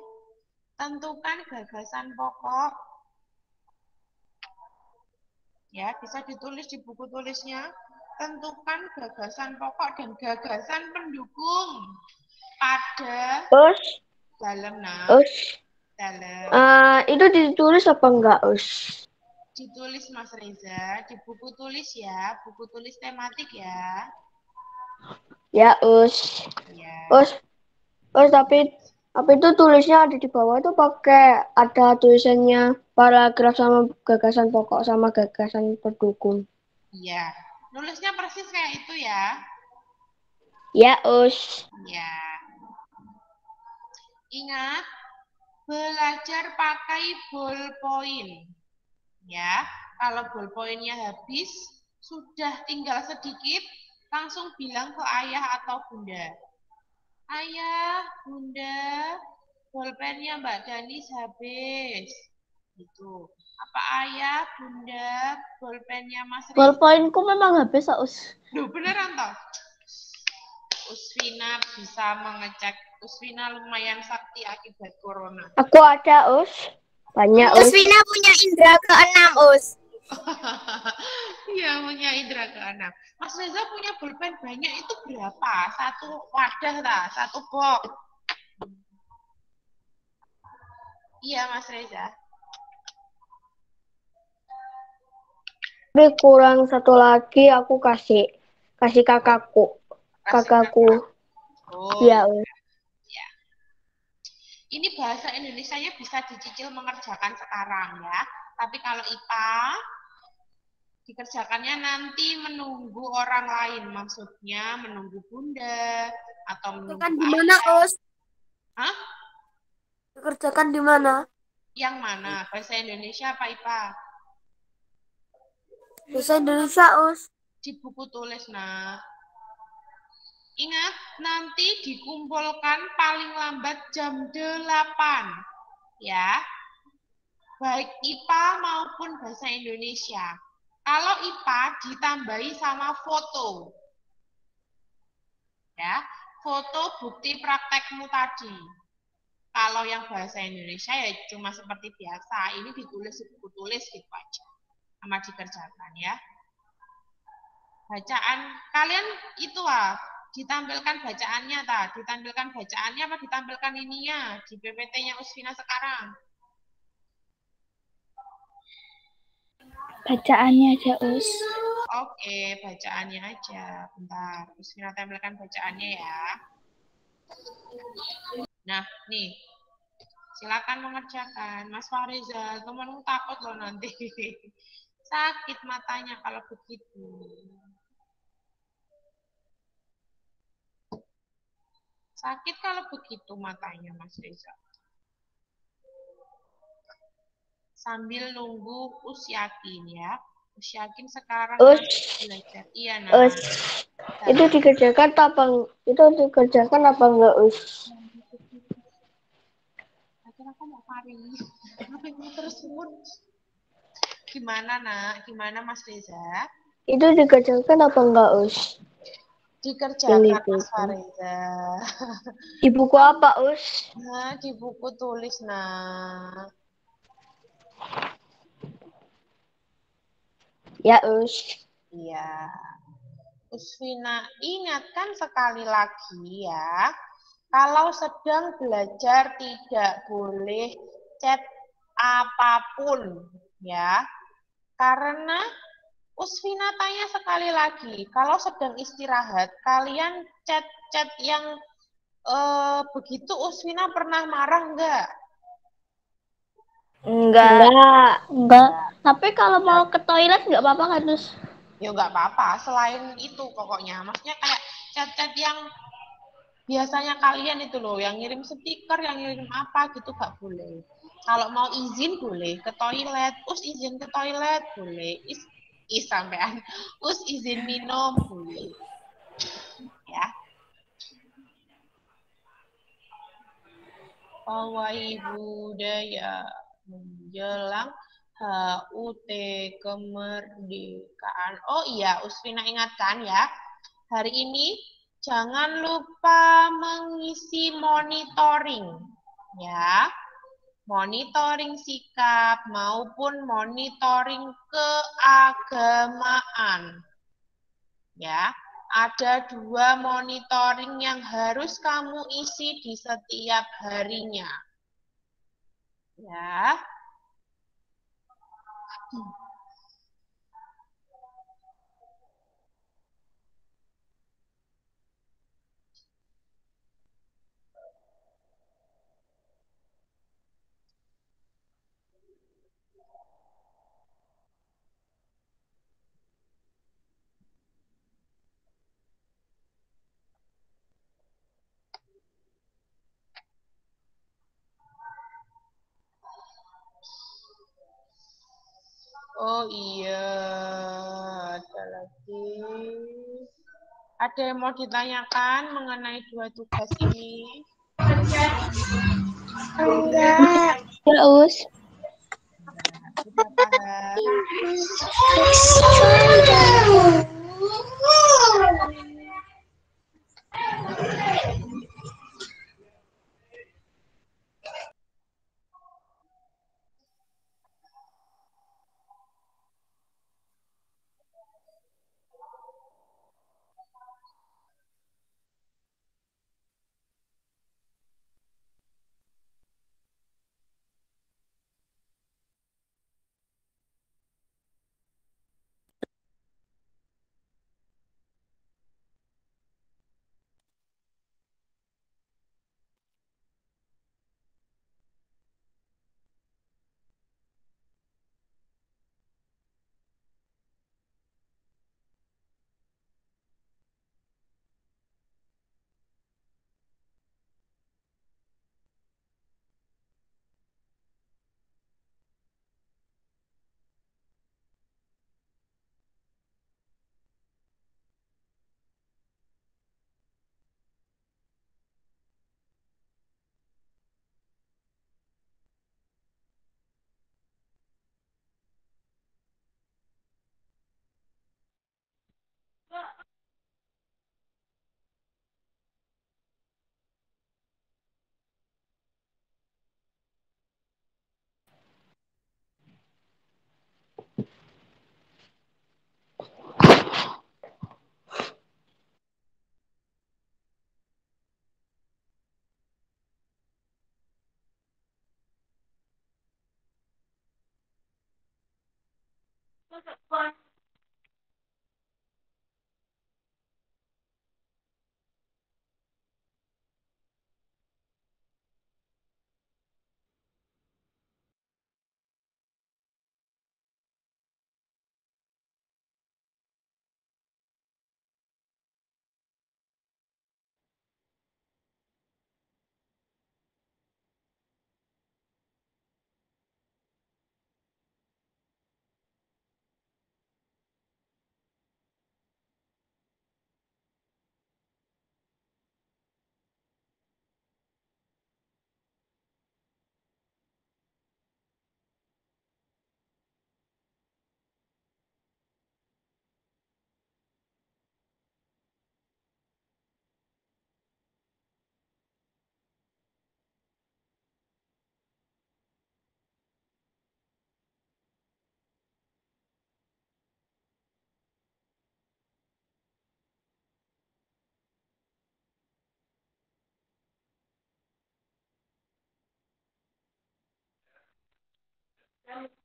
Tentukan gagasan pokok. Ya, bisa ditulis di buku tulisnya. Tentukan gagasan pokok dan gagasan pendukung pada Us, dalam dalam itu ditulis apa enggak, Us? ditulis Mas Reza di buku tulis ya, buku tulis tematik ya. Ya, Us. Ya. Us, tapi itu tulisnya ada di bawah itu pakai ada tulisannya paragraf sama gagasan pokok sama gagasan pendukung. Iya. Nulisnya persis kayak itu ya. Ya, Us. Ya. Ingat, belajar pakai ballpoint. Ya, kalau ballpointnya habis, sudah tinggal sedikit, langsung bilang ke ayah atau bunda. Ayah, bunda, bolpennya Mbak Danis habis. Gitu. Apa ayah, bunda, bolpennya Mas Riza? Ballpointku memang habis, Us. Duh, beneran toh? Usfina bisa mengecek. Usfina lumayan sakti akibat corona. Aku ada, Us. Banyak, Us. Usfina punya indera keenam, Us. Iya, punya indera keenam. Mas Reza punya pulpen banyak itu berapa? Satu wadah lah, satu box. Iya, Mas Reza. Tapi kurang satu lagi aku kasih kakakku. Kakakku. Oh. Ya, Us. Ya. Ini bahasa Indonesianya bisa dicicil mengerjakan sekarang ya. Tapi kalau IPA dikerjakannya nanti menunggu orang lain, maksudnya menunggu bunda atau menunggu Dikerjakan di mana, Us? Hah? Dikerjakan di mana? Yang mana? Bahasa Indonesia apa IPA? Bahasa Indonesia, Us. Di buku tulis, nah. Ingat, nanti dikumpulkan paling lambat jam 8. Ya. Baik IPA maupun bahasa Indonesia. Kalau IPA ditambahi sama foto. Ya, foto bukti praktekmu tadi. Kalau yang bahasa Indonesia ya cuma seperti biasa, ini ditulis di buku tulis gitu aja. Sama dikerjakan ya. Bacaan kalian itu Ditampilkan bacaannya, ditampilkan bacaannya apa ditampilkan ininya di PPT-nya Usfina sekarang? Bacaannya aja, Us. Oke, bacaannya aja. Bentar, Usfina tampilkan bacaannya ya. Nah, nih. Silakan mengerjakan. Mas Fariza, temanmu takut loh nanti. Sakit matanya kalau begitu. Sakit kalau begitu matanya, Mas Reza. Sambil nunggu Us yakin ya. Us yakin sekarang belajar. Iya, nah. Us. Itu dikerjakan apa enggak, Us? Akhirnya aku mau Fari. Kenapa ini terus Gimana, Nak? Gimana, Mas Reza? Itu dikerjakan apa enggak, Us? Dikerjakan, Mas Fariza. Di buku apa, Us? Nah, di buku tulis, nah. Ya, Us. Iya. Usfina, ingatkan sekali lagi ya, kalau sedang belajar tidak boleh chat apapun ya. Karena Usfina tanya sekali lagi, kalau sedang istirahat, kalian chat-chat yang begitu Usfina pernah marah enggak? Enggak. Tapi kalau mau ke toilet enggak apa-apa kan, Us? Ya enggak apa-apa, selain itu pokoknya. Maksudnya kayak chat-chat yang biasanya kalian itu loh, yang ngirim stiker, yang ngirim apa gitu enggak boleh. Kalau mau izin boleh ke toilet, Us izin ke toilet boleh. Sampean, Us izin minum boleh. Ya. Pawai budaya menjelang HUT kemerdekaan. Oh iya, Usfina ingatkan ya. Hari ini jangan lupa mengisi monitoring. Ya. Monitoring sikap maupun monitoring keagamaan. Ya. Ada 2 monitoring yang harus kamu isi di setiap harinya. Ya. Oh iya, ada lagi. Ada yang mau ditanyakan mengenai 2 tugas ini? Enggak. Ya, Us. Sudah paham?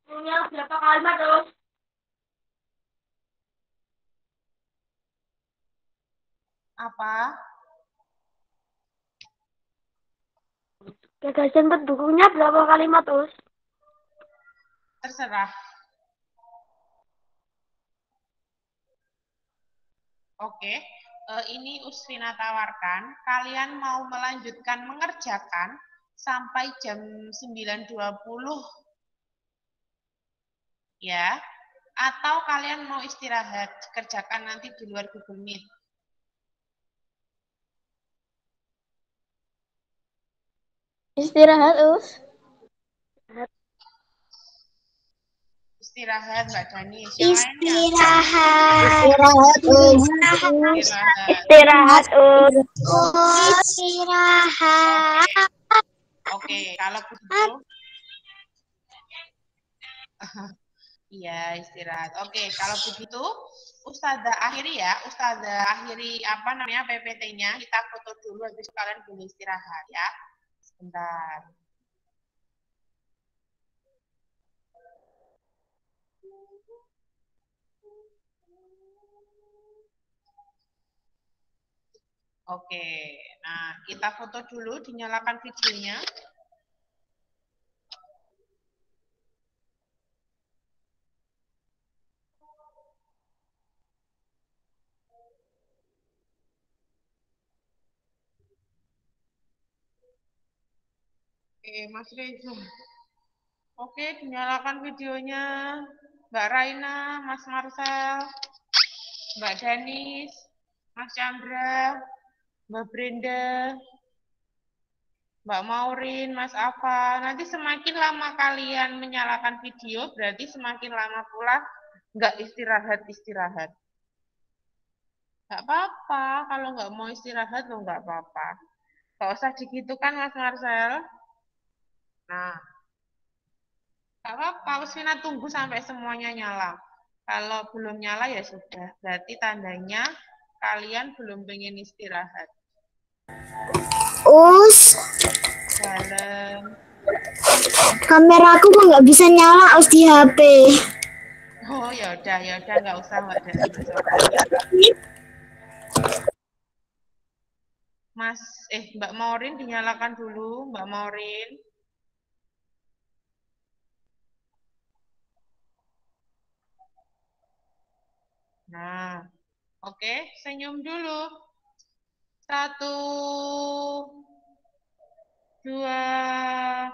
Punya berapa kalimat, Us? Apa? Gagasan pendukungnya berapa kalimat, Us? Terserah. Oke, ini Usfina tawarkan, kalian mau melanjutkan mengerjakan sampai jam 9.20 ya, atau kalian mau istirahat, kerjakan nanti di luar Google Meet. Istirahat, Us. Istirahat, Mbak Dani. Yang lainnya? Istirahat, Us. Istirahat. Istirahat, Us. Istirahat. Oke, kalau begitu. Iya, istirahat. Oke, kalau begitu Ustazah akhiri ya. Ustazah akhiri apa namanya PPT-nya. Kita foto dulu habis itu kalian boleh istirahat ya. Sebentar. Oke. Nah, kita foto dulu, dinyalakan videonya. Oke, Mas Reza. Oke, dinyalakan videonya. Mbak Raina, Mas Marcel, Mbak Danis, Mas Chandra, Mbak Brenda, Mbak Maurin, Mas Afa. Nanti semakin lama kalian menyalakan video, berarti semakin lama pula nggak istirahat-istirahat. Nggak apa-apa, kalau nggak mau istirahat, lo nggak apa-apa. Nggak usah digitu kan, Mas Marcel? Nah, nggak apa-apa, Usfina tunggu sampai semuanya nyala. Kalau belum nyala ya sudah, berarti tandanya kalian belum pengen istirahat. Us, Dalam. kameraku kok nggak bisa nyala, Us, di HP. Oh ya udah nggak usah Mbak Danis. Mbak Maurin dinyalakan dulu, Mbak Maurin. Nah, oke, senyum dulu. 1, 2.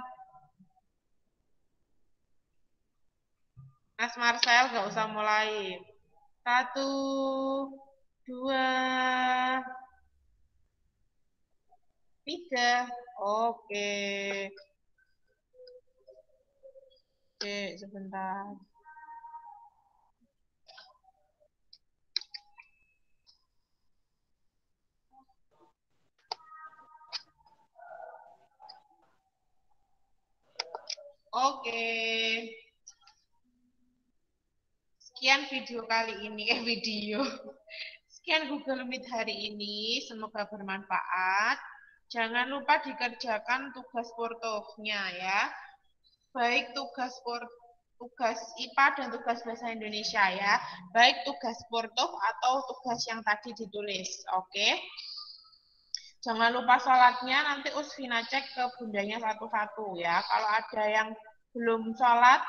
Mas Marcel nggak usah mulai. 1, 2, 3. Oke. Oke, sebentar. Oke. Sekian video kali ini, video. Sekian Google Meet hari ini, semoga bermanfaat. Jangan lupa dikerjakan tugas portonya ya. Baik tugas tugas IPA dan tugas bahasa Indonesia ya. Baik tugas sportof atau tugas yang tadi ditulis. Oke. Jangan lupa sholatnya, nanti Usfina cek ke bundanya satu-satu ya. Kalau ada yang belum sholat,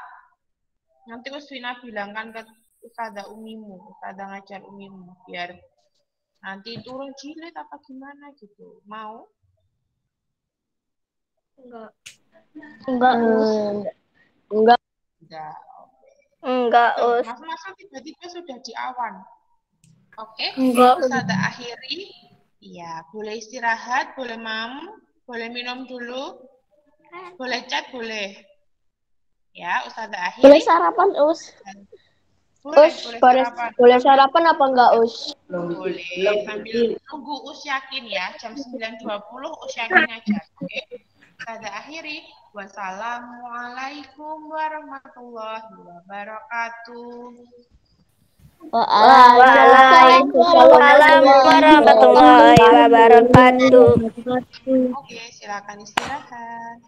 nanti Usfina bilangkan ke Ustazah Umimu, Ustazah ngajar Umimu, biar nanti turun jilid apa gimana gitu. Mau? Enggak. Enggak, Us. Enggak. Enggak. Enggak, Tuh, Us. masa tiba-tiba sudah di awan. Oke, Enggak. Ustazah akhiri. Iya, boleh istirahat, boleh boleh minum dulu, boleh chat, boleh. Ya, Ustazah Boleh akhiri. sarapan, Us. Boleh, Us, boleh boleh, sarapan. boleh sarapan apa enggak, Us? Boleh, sambil tunggu Us yakin ya. Jam 9.20 Us yakin ngajar. Oke, Ustazah akhiri. Wassalamualaikum warahmatullahi wabarakatuh. Waalaikumsalam warahmatullahi wabarakatuh. Oke, silakan istirahat.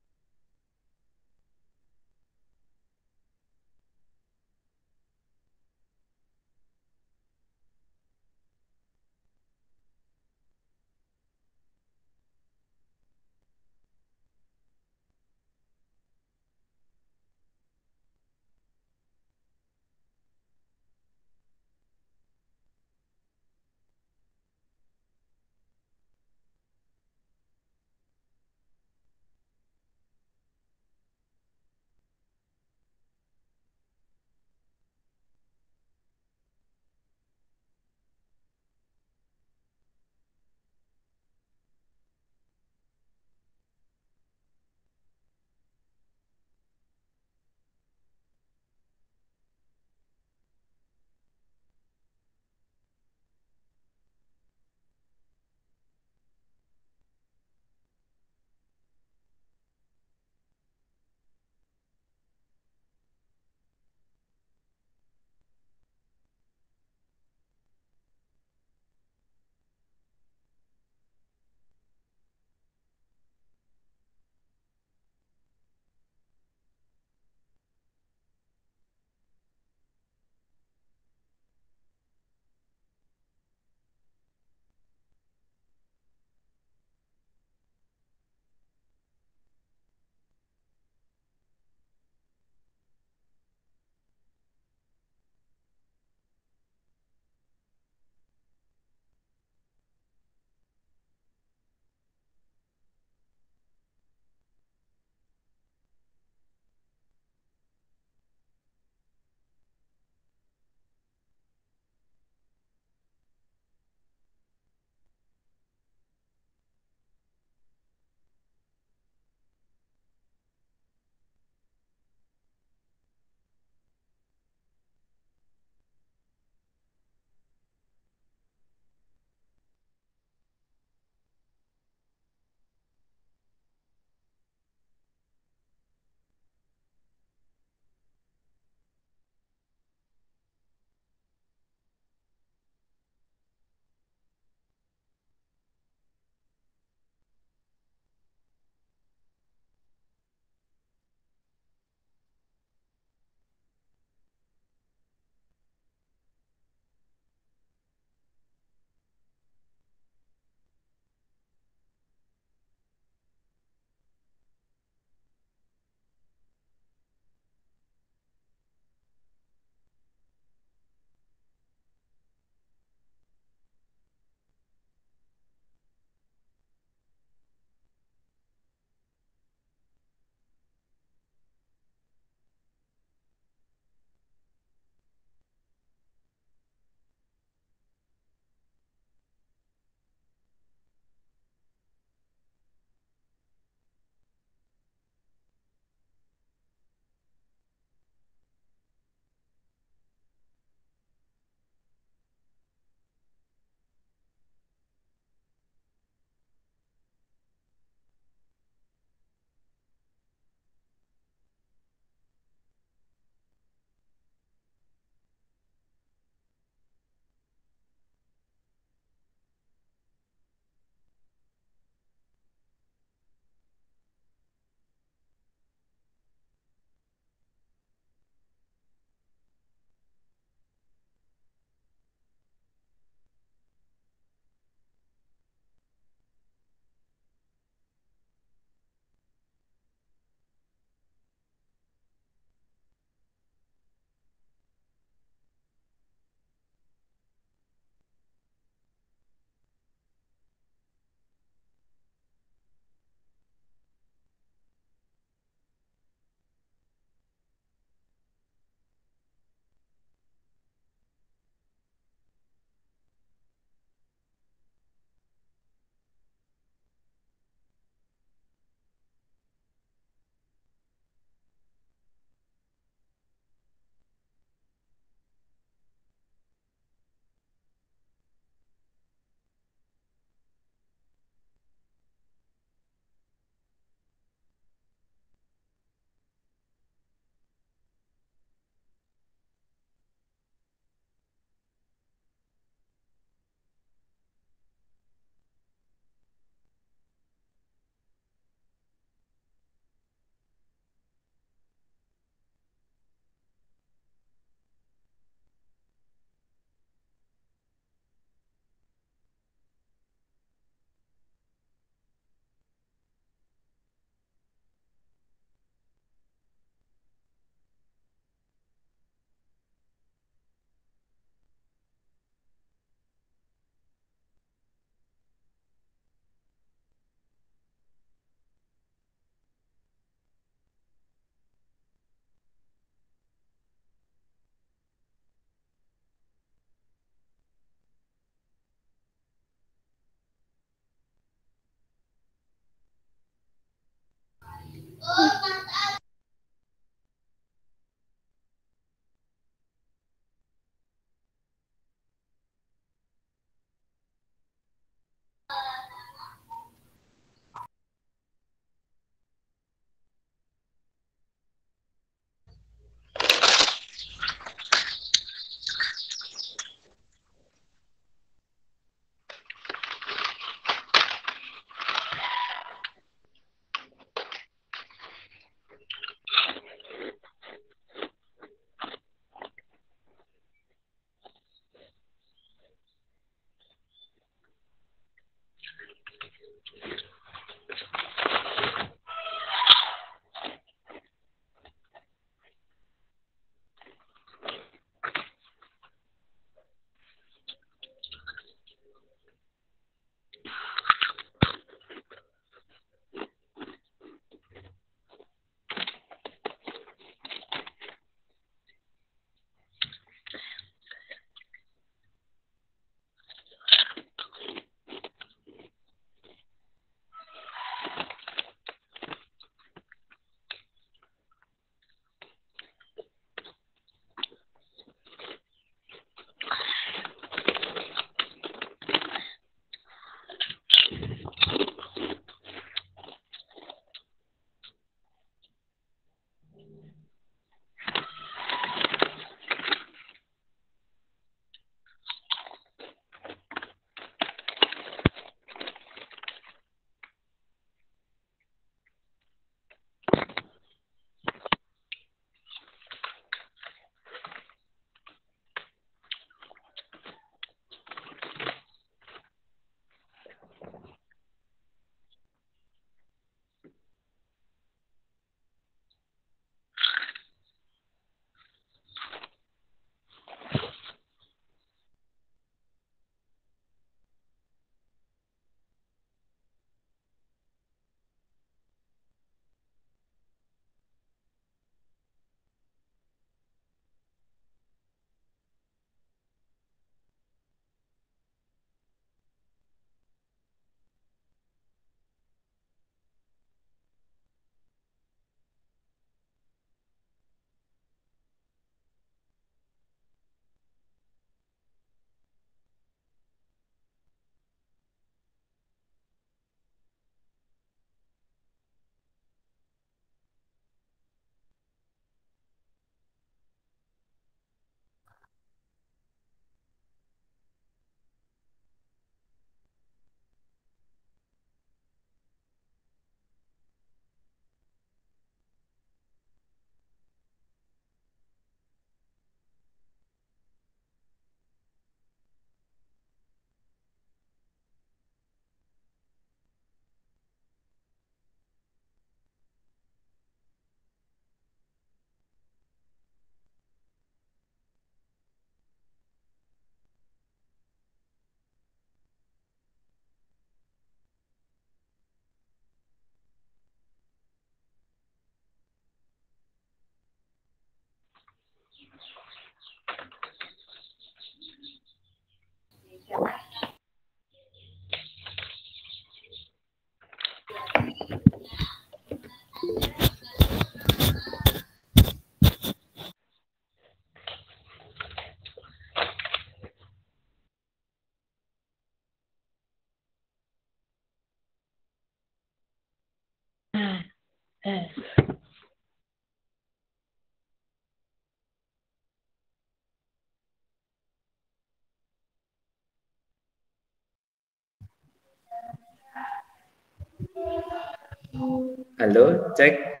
Halo, cek.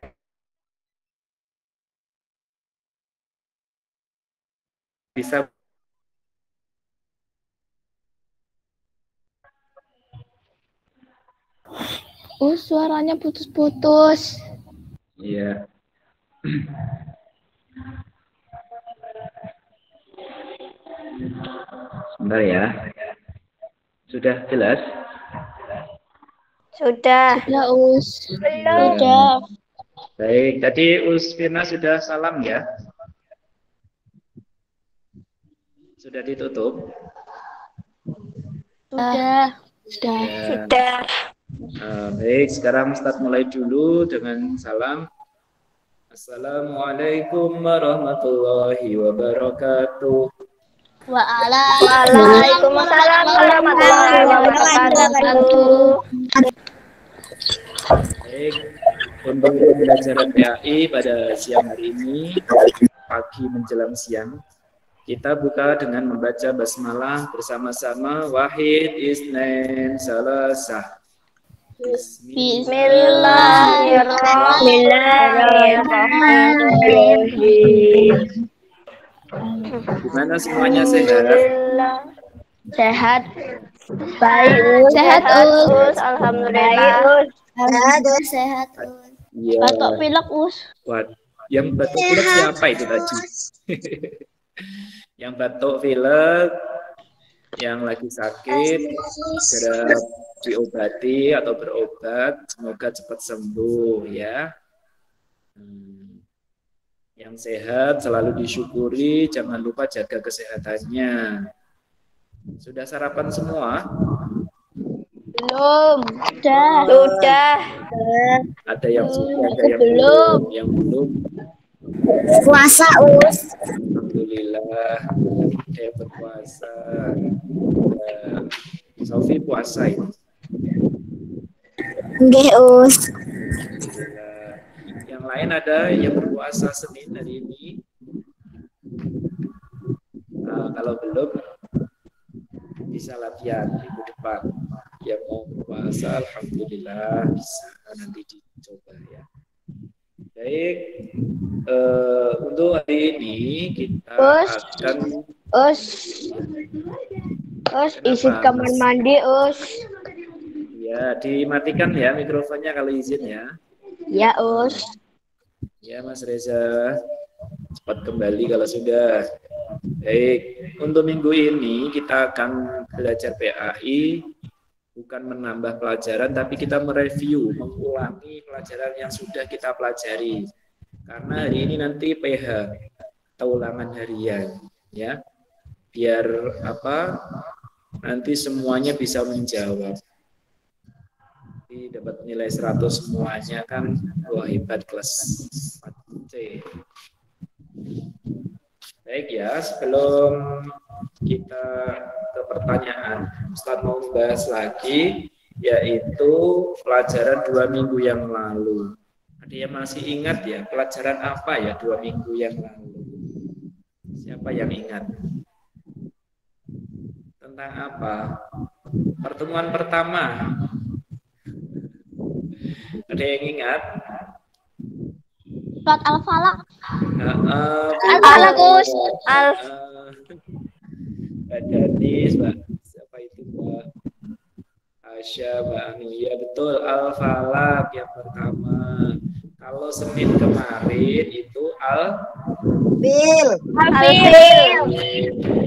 Bisa. Suaranya putus-putus. Iya. Sebentar ya. Sudah jelas? Sudah. Sudah, Us. Sudah. Baik, tadi Us Firna sudah salam ya? Sudah ditutup? Sudah. Ya. Baik, sekarang Ustadz mulai dulu dengan salam. Assalamualaikum warahmatullahi wabarakatuh. Waalaikumsalam warahmatullahi wabarakatuh. Baik, untuk pembelajaran PAI pada siang hari ini, pagi menjelang siang, kita buka dengan membaca basmalah bersama-sama. Wahid, Isnin, Salasah. Bismillahirrahmanirrahim. Gimana semuanya sehat? Sehat. Baik, Us. Sehat, Us. Alhamdulillah. Sehat. Iya. Batok pilek, Us. Yang batuk pilek siapa itu tadi? Yang batuk pilek, yang lagi sakit, segera diobati atau berobat, semoga cepat sembuh ya. Yang sehat selalu disyukuri, jangan lupa jaga kesehatannya. Sudah sarapan semua? Belum. Sudah. Ada yang sudah, ada yang belum. Yang belum. Puasa, Us. Alhamdulillah, saya berpuasa. Sofi puasa ini. Nggih, Us. Alhamdulillah. Yang lain ada yang berpuasa Senin hari ini. Kalau belum, bisa latihan minggu depan. Yang mau berpuasa, alhamdulillah bisa nanti dicoba ya. Baik, untuk hari ini kita akan izin kamar mandi, Us. ya dimatikan ya mikrofonnya kalau izin ya. Ya, Us. Ya, Mas Reza, cepat kembali kalau sudah. Baik, untuk minggu ini kita akan belajar PAI, bukan menambah pelajaran, tapi kita mereview, mengulangi pelajaran yang sudah kita pelajari. Karena hari ini nanti PH atau ulangan harian, ya, biar nanti semuanya bisa menjawab. Dapat nilai 100 semuanya kan, wah hebat kelas 4C. Baik ya, sebelum kita ke pertanyaan, Ustaz mau bahas lagi, yaitu pelajaran 2 minggu yang lalu. Ada yang masih ingat ya, pelajaran apa ya 2 minggu yang lalu? Siapa yang ingat? Tentang apa? Pertemuan pertama. Ada yang ingat? Surat Al-Falaq. Al-Falaq, Us. Mbak Danis, Mbak siapa itu, Mbak Asya, Mbak Ania, betul, Al-Falaq yang pertama. Kalau Senin kemarin itu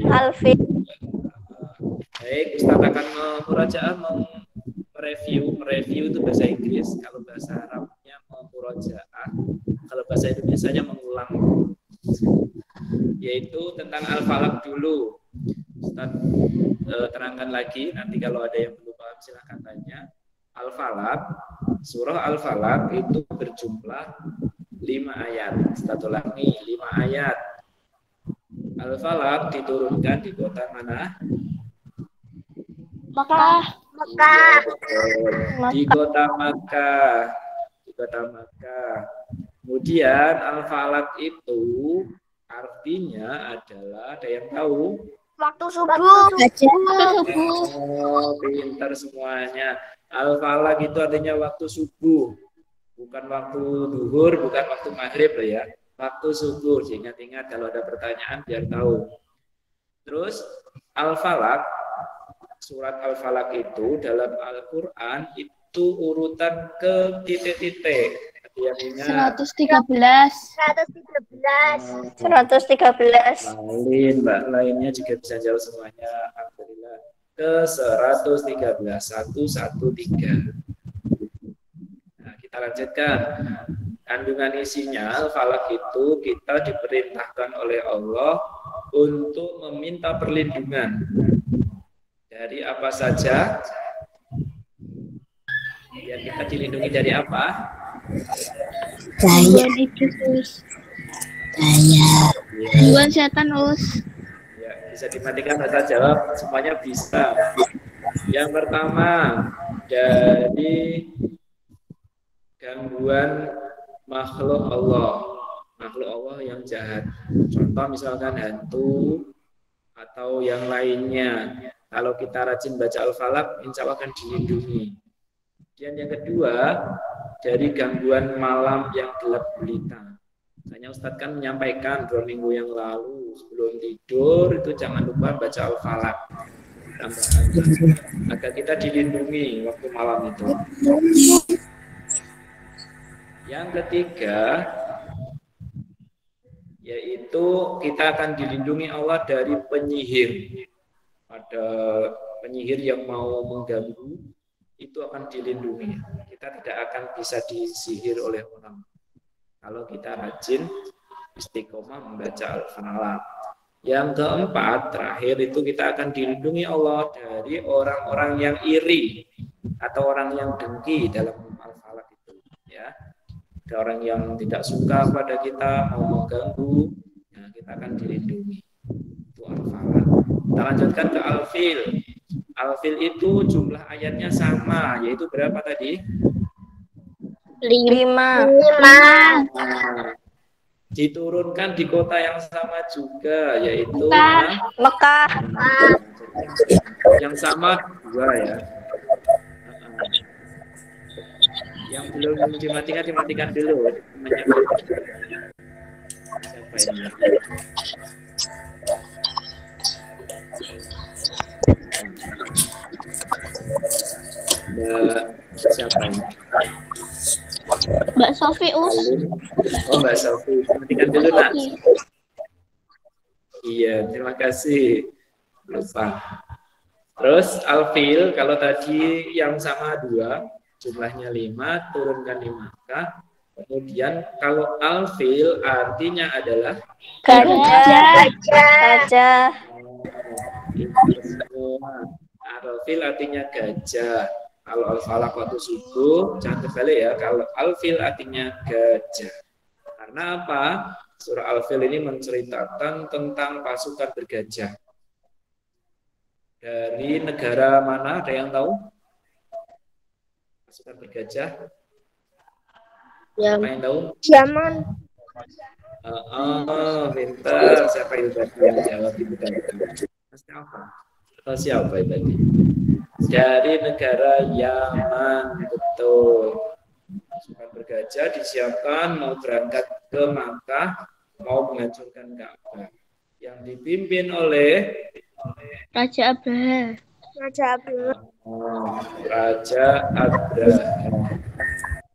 Alfil. Baik, Ustaz akan murajaah, mereview itu bahasa Inggris, kalau bahasa Arabnya murajaah, kalau bahasa Indonesianya mengulang, yaitu tentang Al-Falaq dulu. Ustaz terangkan lagi, nanti kalau ada yang belum paham silahkan tanya. Al-Falaq, surah Al-Falaq itu berjumlah 5 ayat. Ustaz ulangi, 5 ayat. Al-Falaq diturunkan di kota mana? Mekah. Iya, di kota Makkah. Di kota Makkah. Kemudian Al-Falaq itu artinya adalah, ada yang tahu? Waktu subuh. Oh, pintar semuanya. Al-Falaq itu artinya waktu subuh. Bukan waktu duhur, bukan waktu maghrib loh ya. Waktu subuh. Ingat-ingat kalau ada pertanyaan biar tahu. Terus Al-Falaq, surat Al-Falaq itu dalam Al-Quran itu urutan ke titik-titik. Yang ingat 113. 113. Mbak lainnya juga bisa jawab semuanya. Alhamdulillah. Ke 113. 113. Nah, kita lanjutkan. Kandungan isinya Al-Falaq itu kita diperintahkan oleh Allah untuk meminta perlindungan dari apa saja. Ya, kita dilindungi dari apa? Gangguan setan, Us. Ya, bisa dimatikan bahasa jawab, semuanya bisa. Yang pertama, dari gangguan makhluk Allah yang jahat. Contoh misalkan hantu atau yang lainnya. Kalau kita rajin baca Al-Falaq, insya Allah akan dilindungi. Dan yang kedua, dari gangguan malam yang gelap gulita. Hanya Ustadz kan menyampaikan 2 minggu yang lalu, sebelum tidur itu jangan lupa baca Al-Falaq. Agar kita dilindungi waktu malam itu. Yang ketiga, yaitu kita akan dilindungi Allah dari penyihir. Ada penyihir yang mau mengganggu, itu akan dilindungi. Kita tidak akan bisa disihir oleh orang. Kalau kita rajin istiqomah membaca Al-Falaq. Yang keempat, terakhir itu kita akan dilindungi Allah dari orang-orang yang iri atau orang yang dengki dalam Al-Falaq itu. Ya, ada orang yang tidak suka pada kita, mau mengganggu, ya, kita akan dilindungi. Itu Al-Falaq. Kita lanjutkan ke Al-Fil. Al-Fil itu jumlah ayatnya sama, yaitu berapa tadi? 5. Diturunkan di kota yang sama juga, yaitu Mekah. Yang sama 2 ya. Yang belum dimatikan dulu. Siapa ini? Siapa ini? Mbak Sofi, Us. Oh, Mbak Sofi. Matikan dulu, Nak. Iya, terima kasih. Lupa. Terus Al-Fil, kalau tadi yang sama 2, jumlahnya 5, turunkan di Makkah. Kemudian kalau Al-Fil artinya adalah Gajah. Al-Fil artinya gajah. Kalau Al-Falaq waktu subuh, jangan terbalik ya. Kalau Al-Fil artinya gajah. Karena apa? Surah Al-Fil ini menceritakan tentang pasukan bergajah. Dari negara mana? Ada yang tahu? Pasukan bergajah? Siapa yang tahu? Yaman. Pintar. Siapa itu tadi yang jawab itu tadi? Siapa? Atau siapa itu tadi? Dari negara Yaman, betul. Pasukan bergajah disiapkan mau berangkat ke Makkah, mau menghancurkan Ka'bah. Yang dipimpin oleh Raja Abraha. Raja Abraha.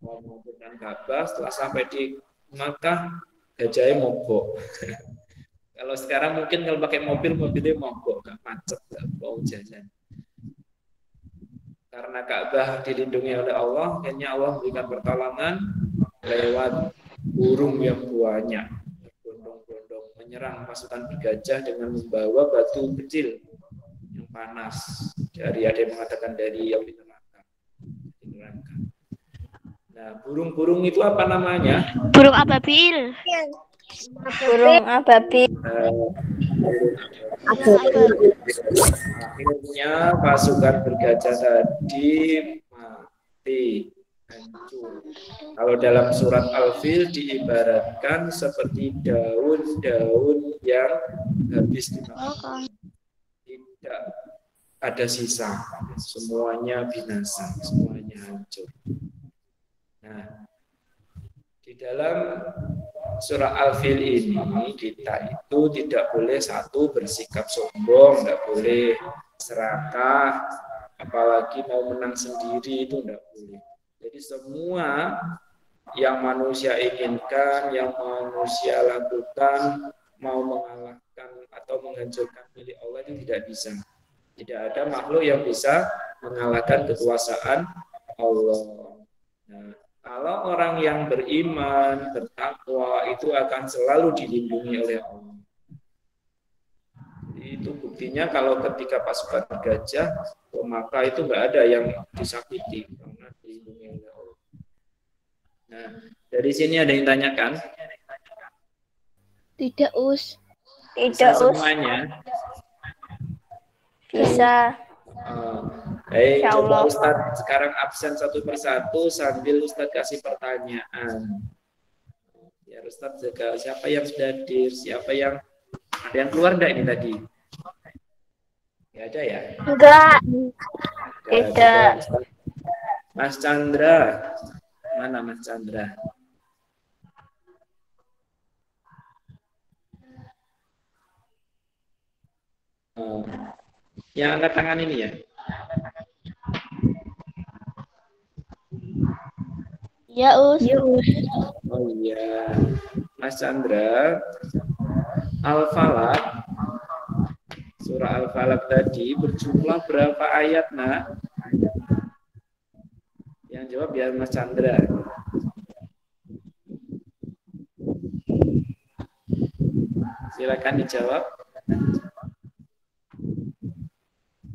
Mau menghancurkan Ka'bah, setelah sampai di Makkah, gajahnya mogok. Kalau sekarang mungkin kalau pakai mobilnya mogok, gak macet, gak mau jajan. Karena Ka'bah dilindungi oleh Allah, akhirnya Allah memberikan pertolongan lewat burung yang banyak, berbondong-bondong menyerang pasukan bergajah dengan membawa batu kecil panas. Dari ada yang mengatakan dari api neraka. Nah, burung-burung itu apa namanya? Burung ababil. Burung ababil. Akhirnya pasukan bergajah tadi mati, hancur. Kalau dalam surat Al-Fil diibaratkan seperti daun-daun yang habis dimakan. Tidak ada sisa, semuanya binasa, semuanya hancur. Nah, di dalam surah Al-Fil ini kita itu tidak boleh satu bersikap sombong, tidak boleh serakah, apalagi mau menang sendiri itu tidak boleh. Jadi semua yang manusia inginkan, yang manusia lakukan, mau mengalahkan atau menghancurkan milik Allah itu tidak bisa. Tidak ada makhluk yang bisa mengalahkan kekuasaan Allah. Nah, kalau orang yang beriman, bertakwa itu akan selalu dilindungi oleh Allah. Jadi itu buktinya kalau ketika pasukan gajah, maka itu nggak ada yang disakiti karena dilindungi oleh Allah. Nah, dari sini ada yang tanyakan? Tidak, Us. Tidak, Us. Semuanya. Bisa. Baik, Insya coba Allah. Ustadz sekarang absen satu persatu sambil Ustadz kasih pertanyaan. Ya Ustadz jaga siapa yang sudah hadir, siapa yang ada yang keluar enggak ini tadi? Enggak ada ya? Enggak. Nggak Tidak. ada. Mas Chandra. Mana Mas Chandra? Yang angkat tangan ini ya? Ya, Us. Oh iya. Mas Chandra, Al-Falaq, surah Al-Falaq tadi berjumlah berapa ayat, Nak? Yang jawab biar Mas Chandra. Silakan dijawab.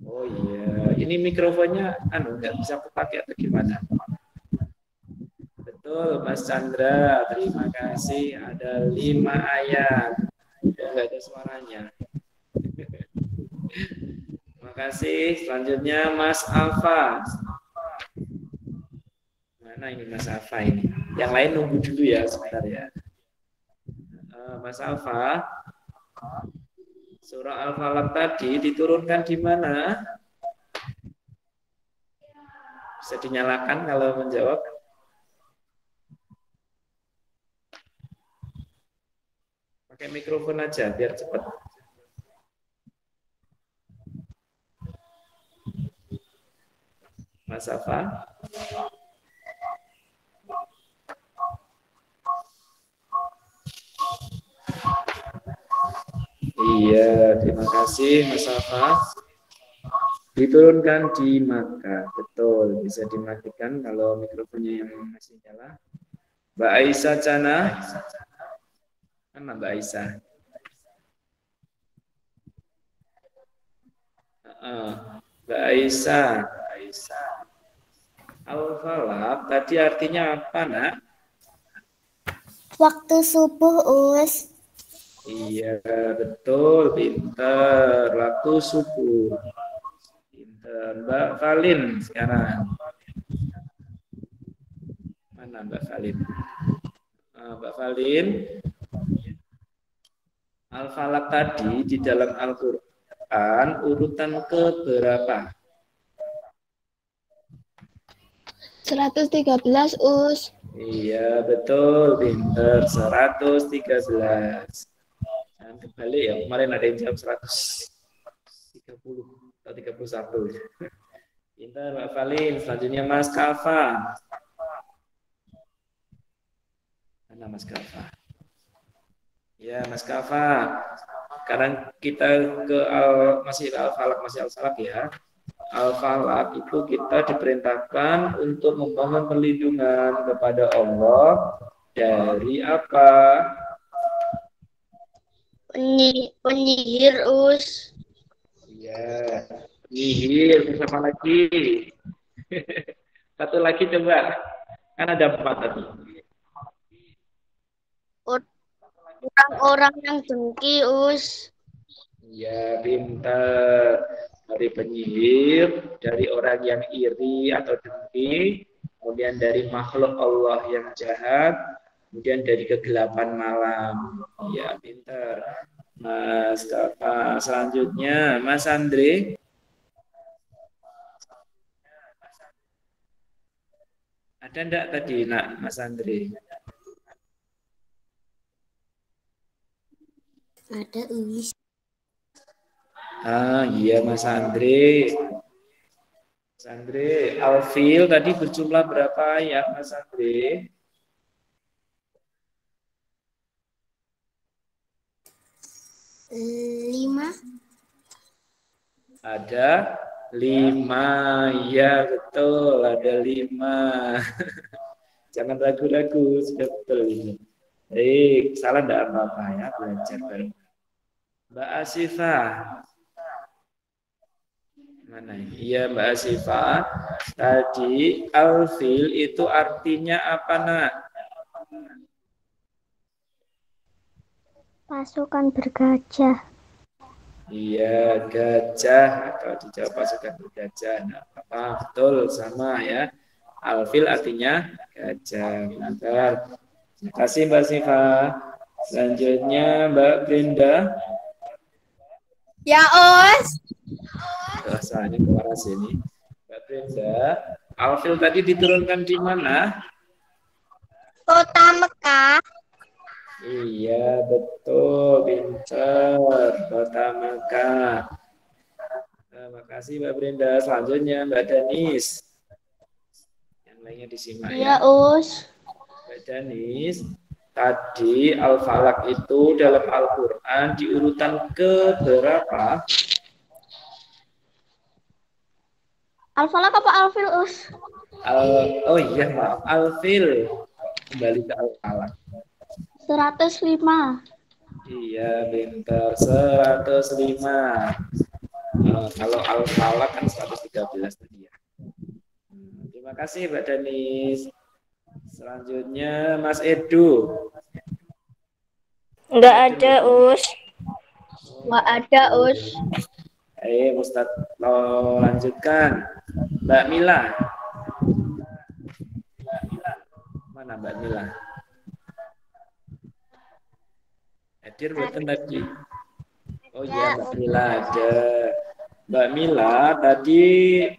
Oh iya, ini mikrofonnya nggak bisa kepake atau gimana? Betul, Mas Chandra. Terima kasih. Ada 5 ayat. Nggak ada suaranya. Terima kasih. Selanjutnya Mas Alfa. Mana ini Mas Alfa ini? Yang lain nunggu dulu ya sebentar ya. Mas Alfa. Surah Al-Falaq tadi diturunkan di mana? Bisa dinyalakan kalau menjawab. Pakai mikrofon aja biar cepat. Mas Afa. Iya, terima kasih Mas Afa. Diturunkan di Makkah, betul. Bisa dimatikan kalau mikrofonnya yang masih nyala. Mbak Aisyah Cana. Mana Mbak Aisyah? Mbak Aisyah. Al-Falaq tadi artinya apa, Nak? Waktu subuh, Us. Iya, betul. Pinter. Waktu subuh. Pinter. Mbak Valin sekarang. Mana Mbak Valin? Mbak Valin. Al-Falaq tadi di dalam Al-Quran urutan ke berapa? 113, Us. Iya, betul. Pinter. 113. Jangan kebalik ya. Kemarin ada yang jawab 130 atau 31. Pinter, Mbak Valin. Selanjutnya Mas Kafa. Mana Mas Kafa? Ya, Mas Kafa. Sekarang kita ke masih Al-Falaq ya. Al-Falaq itu kita diperintahkan untuk memohon perlindungan kepada Allah dari apa? Penyihir, Us. Iya, Penyihir, siapa lagi? Satu lagi coba. Kan ada 4 tadi. Orang-orang yang dengki, Us. Ya, pintar. Dari penyihir, dari orang yang iri atau dengki, kemudian dari makhluk Allah yang jahat, kemudian dari kegelapan malam. Ya, pintar. Mas Kakak. Selanjutnya, Mas Andre. Ada enggak tadi, nak, Mas Andre? Ada Uis. Ah, iya Mas Andre. Mas Andre, Alfil tadi berjumlah berapa ayat, Mas Andre? 5. Ada 5, ya betul, ada 5. Jangan ragu-ragu, sudah betul ini. Baik, salah enggak apa-apa ya, belajar bareng. Mbak Asifah. Mana ini? Iya Mbak Asifah. Tadi alfil itu artinya apa, nak? Pasukan bergajah. Iya, gajah atau dijawab pasukan bergajah. Nah, apa? Betul, sama ya. Alfil artinya gajah. Bentar. Terima kasih Mbak Siva. Selanjutnya Mbak Brenda. Ya, Us. Rasanya keluar sini. Mbak Brenda, alfil tadi diturunkan di mana? Kota Mekah. Iya, betul. Pintar. Kota Mekah. Terima kasih Mbak Brenda. Selanjutnya Mbak Danis. Yang lainnya disimak ya. Iya, Us. Mbak Danis, tadi Al-Falaq itu dalam Al-Quran di urutan keberapa? Al-Falaq apa Alfil, Us? Oh iya, maaf. Al-Fil. Kembali ke Al-Falaq. 105. Iya, pintar. 105. Kalau Al-Falaq kan 113 tadi ya. Terima kasih Mbak Danis. Selanjutnya Mas Edu. Enggak ada, Us. Enggak ada, Us. Ustadz lanjutkan. Mbak Mila. Mana Mbak Mila? Hadir buatan tadi. Oh iya, Mbak Mila ada. Mbak Mila tadi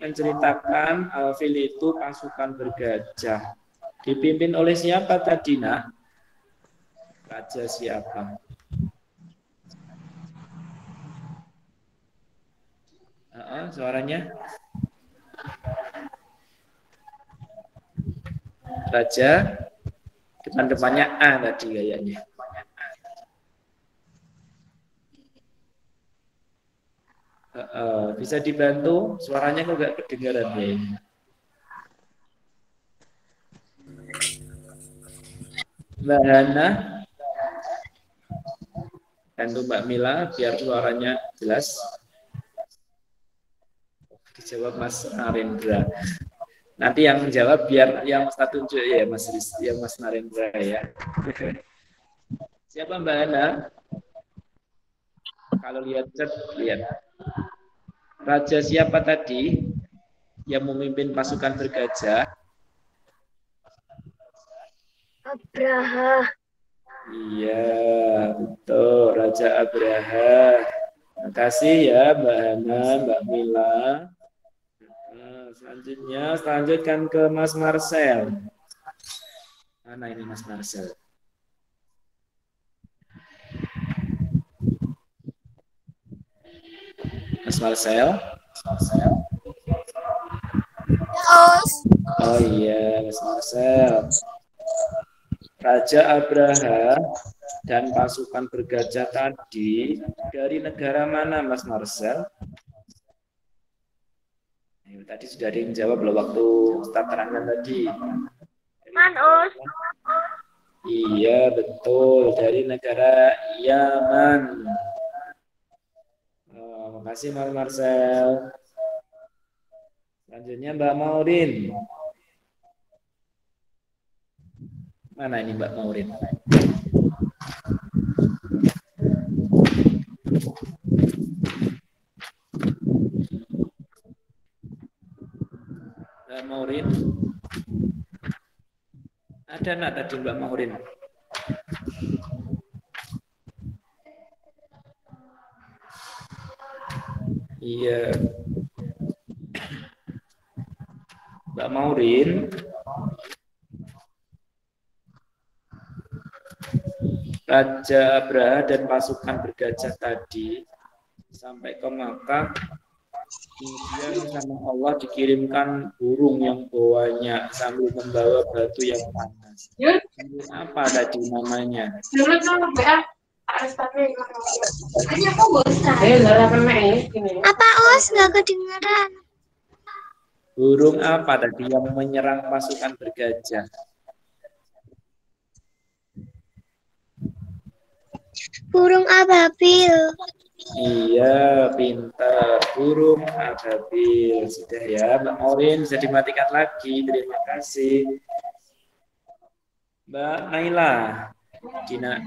menceritakan Alfil itu pasukan bergajah. Dipimpin oleh siapa tadi, nak? Raja siapa? Suaranya? Raja depan-depannya A tadi kayaknya. Bisa dibantu? Suaranya kok gak kedengaran ya? Mbak Hana, bantu Mbak Mila biar suaranya jelas. Dijawab Mas Narendra. Nanti yang menjawab biar yang Ustaz tunjuk ya Mas Narendra ya. Siapa Mbak Hana? Kalau lihat chat, lihat. Raja siapa tadi yang memimpin pasukan bergajah? Abraha. Iya, betul. Raja Abraha. Terima kasih ya Mbak Hana, Mbak Mila. Selanjutnya, selanjutkan ke Mas Marcel. Mana ini Mas Marcel? Mas Marcel? Oh iya, Mas Marcel. Raja Abraha dan pasukan bergajah tadi dari negara mana, Mas Marcel? Tadi sudah ada yang jawab loh waktu start terangkan tadi. Manus. Iya, betul. Dari negara Yaman. Terima kasih, Mas Marcel. Selanjutnya Mbak Maurin. Mana ini Mbak Maurin? Mbak Maurin. Ada nggak tadi Mbak Maurin? Iya. Mbak Maurin. Raja Abraha dan pasukan bergajah tadi sampai ke Makkah. Kemudian sama Allah dikirimkan burung yang bawanya sambil membawa batu yang panas. Burung apa tadi namanya? Apa Us? Nggak kedengeran. Burung apa tadi yang menyerang pasukan bergajah? Burung ababil. Iya, pintar. Burung ababil. Sudah ya, Mbak Maurin bisa dimatikan lagi. Terima kasih. Mbak Naila,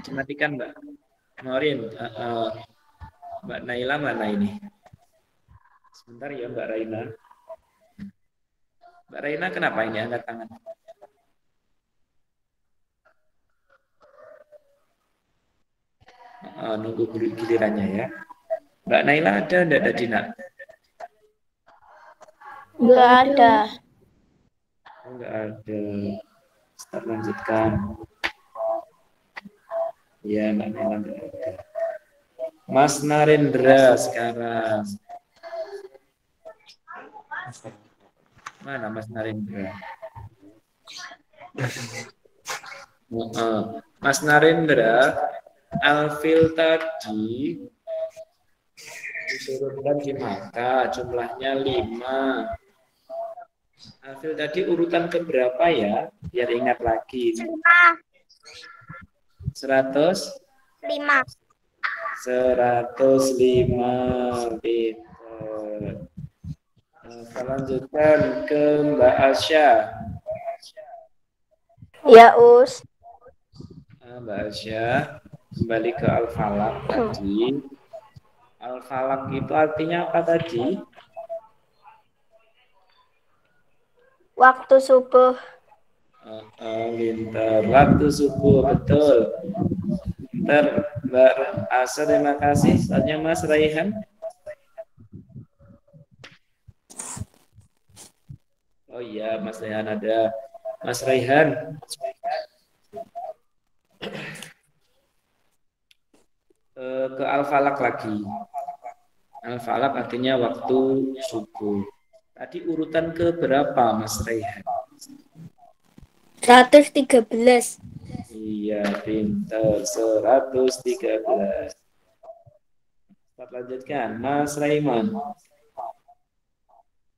dimatikan Mbak Maurin. Mbak Naila mana ini? Sebentar ya Mbak Raina. Mbak Raina kenapa ini angkat tangan? Nunggu gilirannya ya. Mbak Naila ada enggak tadi nak? Enggak ada. Enggak ada. Kita lanjutkan. Ya Mbak Naila enggak ada. Mas Narendra sekarang. Mana Mas Narendra? Mas Narendra, Alfil tadi diturunkan di Makkah, jumlahnya 5. Alfil tadi urutan keberapa ya? Biar ingat lagi. 105. 105. Pinter. Kita lanjutkan ke Mbak Asya. Ya, Us. Mbak Asya, kembali ke Al-Falaq tadi. Al-Falaq itu artinya apa tadi? Waktu subuh. Pintar. Waktu subuh, betul. Pintar, Mbak Asa, terima kasih. Soalnya Mas Raihan. Oh iya, Mas Raihan ada. Mas Raihan. Ke Al-Falaq lagi. Al-Falaq artinya waktu subuh. Tadi urutan ke berapa Mas Raihan? 113. Iya, pintar. 113. Kita lanjutkan. Mas Raiman.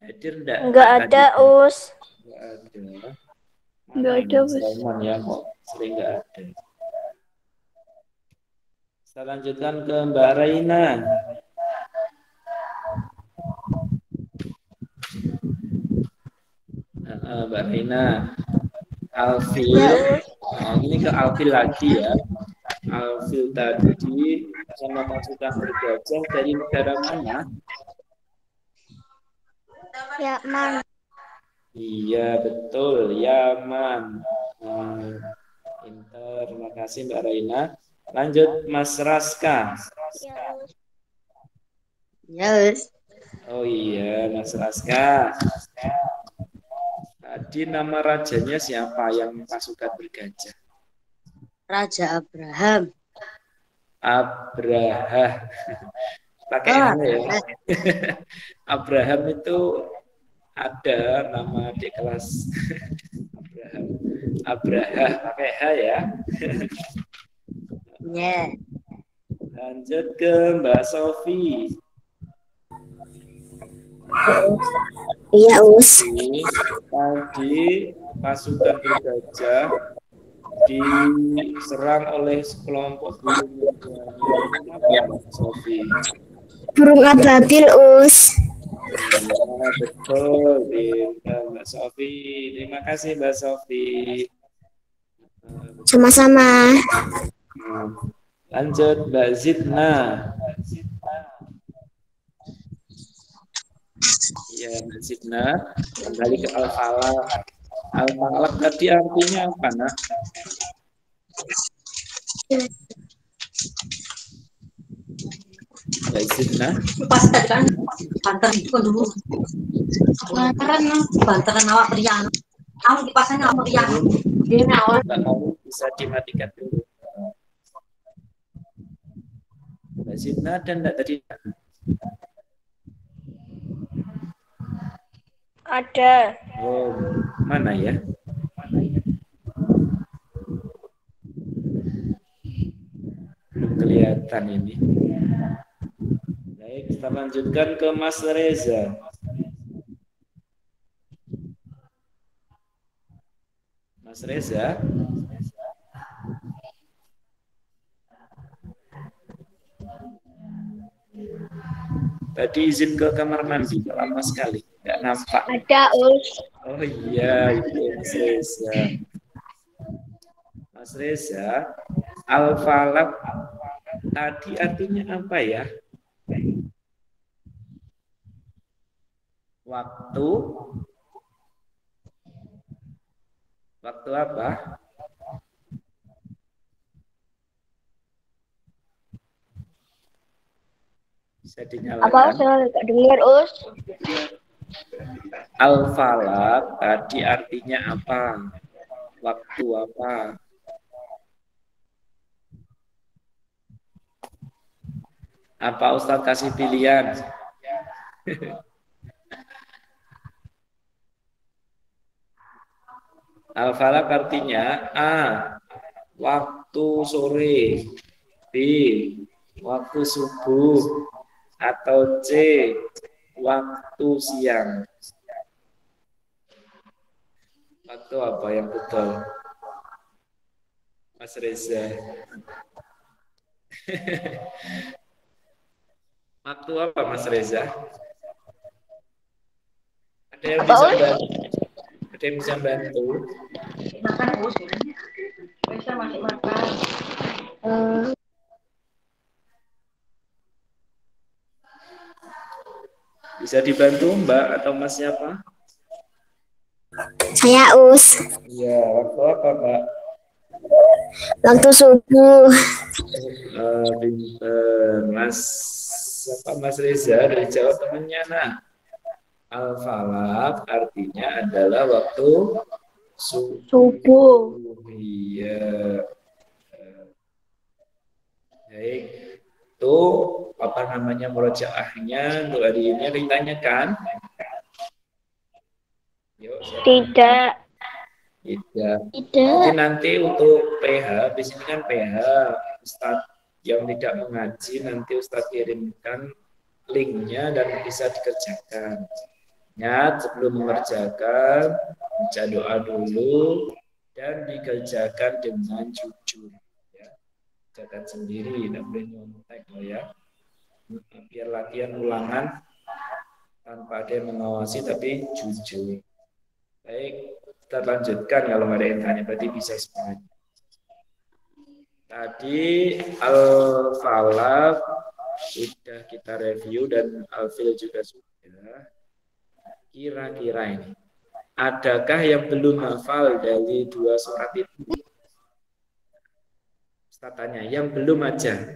Hadir enggak? Enggak ada, Us. Enggak ada. Enggak ada, Mas Us. Raiman ya, kok sering enggak ada. Kita lanjutkan ke Mbak Raina. Mbak Raina. Alfil. Ini ke Alfil lagi ya. Alfil tadi sama pasukan bergajah dari negara mana? Yaman. Iya, betul. Yaman. Pintar. Terima kasih Mbak Raina. Lanjut Mas Raska. Yes. Oh iya, Mas Raska. Tadi nama rajanya siapa yang pasukan bergajah? Raja Abraham. Abraha. Pakai H ya. Abraham itu ada nama di kelas. Abraham. Abraha pakai H ya. Yeah. Lanjut ke Mbak Sofi. Iya, Us. Tadi pasukan bergajah diserang oleh sekelompok burung apa Sofi? Burung ababil, Us. Ya, betul. Oh, pintar Mbak Sofi. Terima kasih Mbak Sofi. Sama-sama. Lanjut Mbak Zidna. Ya, Mbak Zidna. Kembali ke al-falaq. Al-falaq tadi artinya apa, nak? Mbak Zidna. Bantaran awak priang. Aku dipasangnya awak priang. Mbak Kamu bisa dimatikan dulu. Mbak Zidna dan enggak tadi? Ada. Oh, mana ya? Belum kelihatan ini. Baik, kita lanjutkan ke Mas Reza. Mas Reza. Tadi izin ke kamar mandi, lama sekali, nggak nampak. Ada, Us. Oh iya, itu Mas Reza. Mas Reza, al-falaq tadi artinya apa ya? Waktu. Waktu apa? Bisa dinyalakan. Apa, Us? Saya nggak dengar, Us. Al-falaq tadi artinya apa? Waktu apa? Apa Ustadz kasih pilihan? Al-falaq artinya A. Waktu sore. B. Waktu subuh. Atau C. Waktu siang. Waktu apa yang betul? Mas Reza. Waktu apa Mas Reza? Ada yang Apa, bisa Us? bantu? Ada yang bisa bantu? Makan bos. Bisa masih makan. Bisa dibantu Mbak atau Mas siapa? Saya Us. Iya, waktu apa Mbak? Waktu subuh. Pinter. Mas siapa Mas Reza dari Jawa temannya nah. Al-falaq artinya adalah waktu Subuh. Iya. Baik. Itu apa namanya murojaahnya untuk hari ini ditanyakan? Yuk, Tidak. tidak. Tidak. Nanti untuk PH, di sini kan PH, Ustadz yang tidak mengaji nanti Ustadz kirimkan linknya dan bisa dikerjakan. Ingat sebelum mengerjakan baca doa dulu dan dikerjakan dengan jujur. Ya. Kerjakan sendiri, tidak boleh nyontek loh ya. Biar latihan ulangan tanpa ada yang mengawasi tapi jujur. Baik, kita lanjutkan kalau ada yang tanya berarti bisa semuanya. Tadi al-falaq sudah kita review dan al-fil juga sudah. Kira-kira ini, adakah yang belum hafal dari dua surat itu? Ustaz tanya, yang belum aja.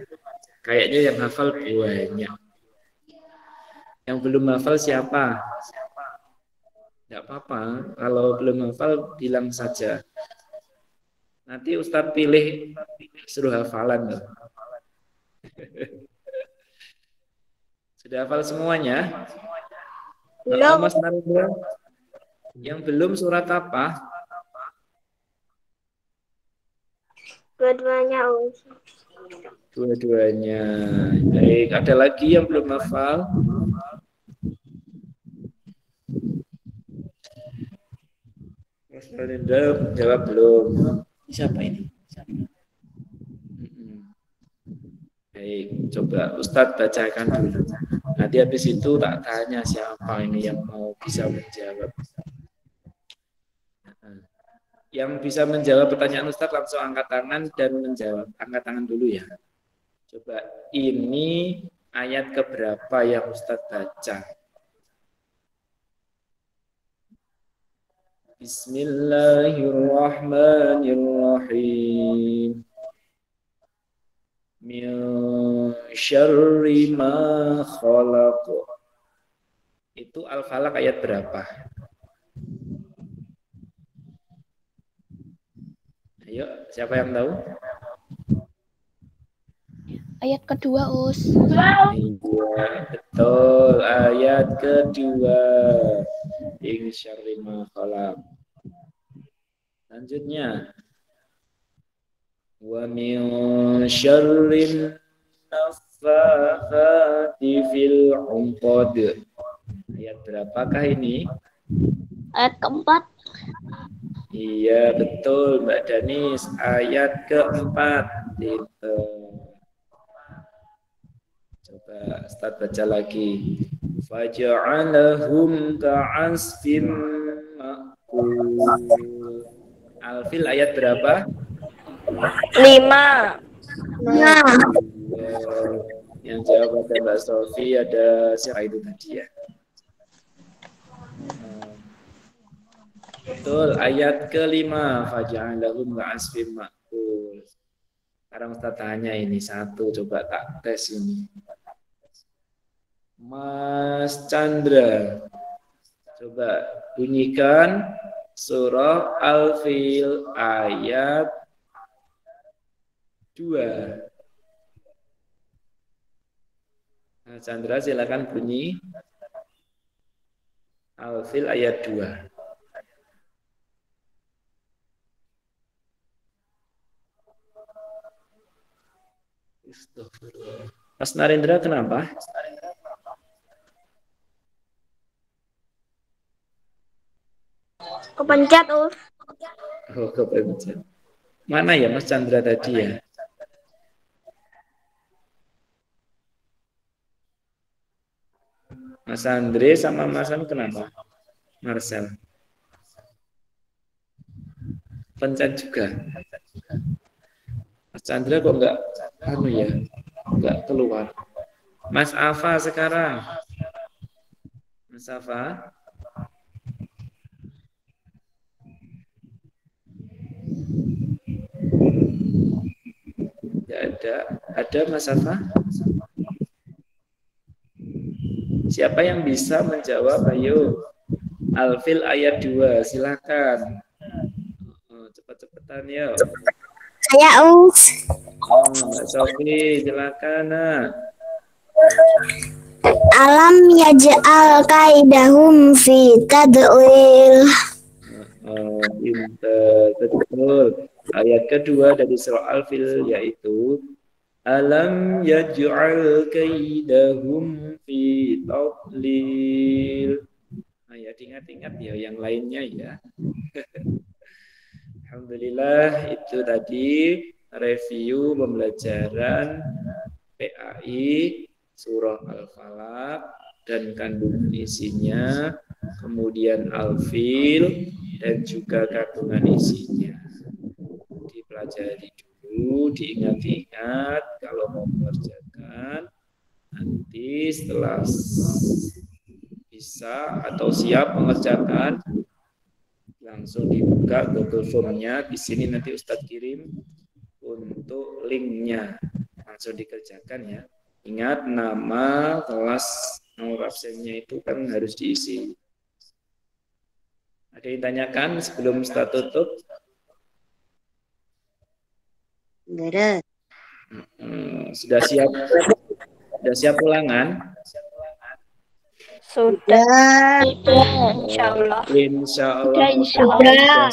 Kayaknya yang hafal banyak. Yang belum hafal siapa? Tidak apa-apa, kalau belum hafal bilang saja. Nanti Ustadz pilih suruh hafalan loh. Sudah hafal semuanya? Belum. Mas Narendra, yang belum surat apa? Dua-duanya, Us. Dua-duanya. Baik, ada lagi yang belum hafal? Mas Narendra jawab belum. Siapa ini? Baik, coba Ustadz bacakan dulu. Nanti habis itu tak tanya siapa ini yang mau bisa menjawab. Yang bisa menjawab pertanyaan Ustadz langsung angkat tangan dan menjawab. Angkat tangan dulu ya. Coba ini ayat keberapa yang Ustadz baca? Bismillahirrahmanirrahim. Min syarri ma khalaq. Itu Al-Falaq ayat berapa? Ayo, siapa yang tahu? Ayat kedua, Us. Iya, betul. Ayat kedua. Min syarri ma khalaq. Lanjutnya. Wa min syarrin naffatsati fil 'uqad. Ayat berapakah ini? Ayat keempat. Iya, betul Mbak Danis. Ayat keempat. Itu. Coba Ustaz baca lagi. Faja'alahum ka'asfim ma'kul. Al-Fil ayat berapa? 5. Yang jawab ada Mbak Sofi, ada siapa itu tadi ya? Betul, ayat kelima. Faja'alahum ka'asfim ma'kul. Sekarang Ustaz tanya ini satu, coba tak tes ini. Mas Chandra, coba bunyikan surah Al-Fil ayat 2. Mas Chandra silakan bunyi Al-Fil ayat 2. Mas Narendra kenapa? Kepencet, Us. Oh, kepencet. Mana ya Mas Chandra tadi ya? Mas Andre sama Mas An kenapa? Marcel. Pencet juga. Mas Chandra kok enggak enggak keluar. Mas Afa sekarang. Mas Afa. Tidak ada. Ada Mas Afa? Siapa yang bisa menjawab? Ayo. Al-Fil ayat 2. Silakan. Cepat-cepatan ya. Saya Us. Mbak Sofi, silakan. Alam yaj'al kaidahum fi tadwil. Betul. Ayat kedua dari surah Al-Fil yaitu Alam yaj'al kaidahum fi tadlil. Nah, ingat-ingat ya yang lainnya ya. Alhamdulillah itu tadi review pembelajaran PAI surah Al-Falaq dan kandungan isinya, kemudian Al-Fil dan juga kandungan isinya. Dipelajari dulu, diingat-ingat kalau mau mengerjakan. Nanti setelah bisa atau siap mengerjakan, langsung dibuka Google Form-nya. Di sini nanti Ustadz kirim untuk link-nya. Langsung dikerjakan ya. Ingat nama, kelas, nomor absennya itu kan harus diisi. Ada yang tanyakan sebelum Ustadz tutup? Enggak. Sudah siap? Sudah siap ulangan? Sudah. Insya Allah. Insya Allah. Insya Allah.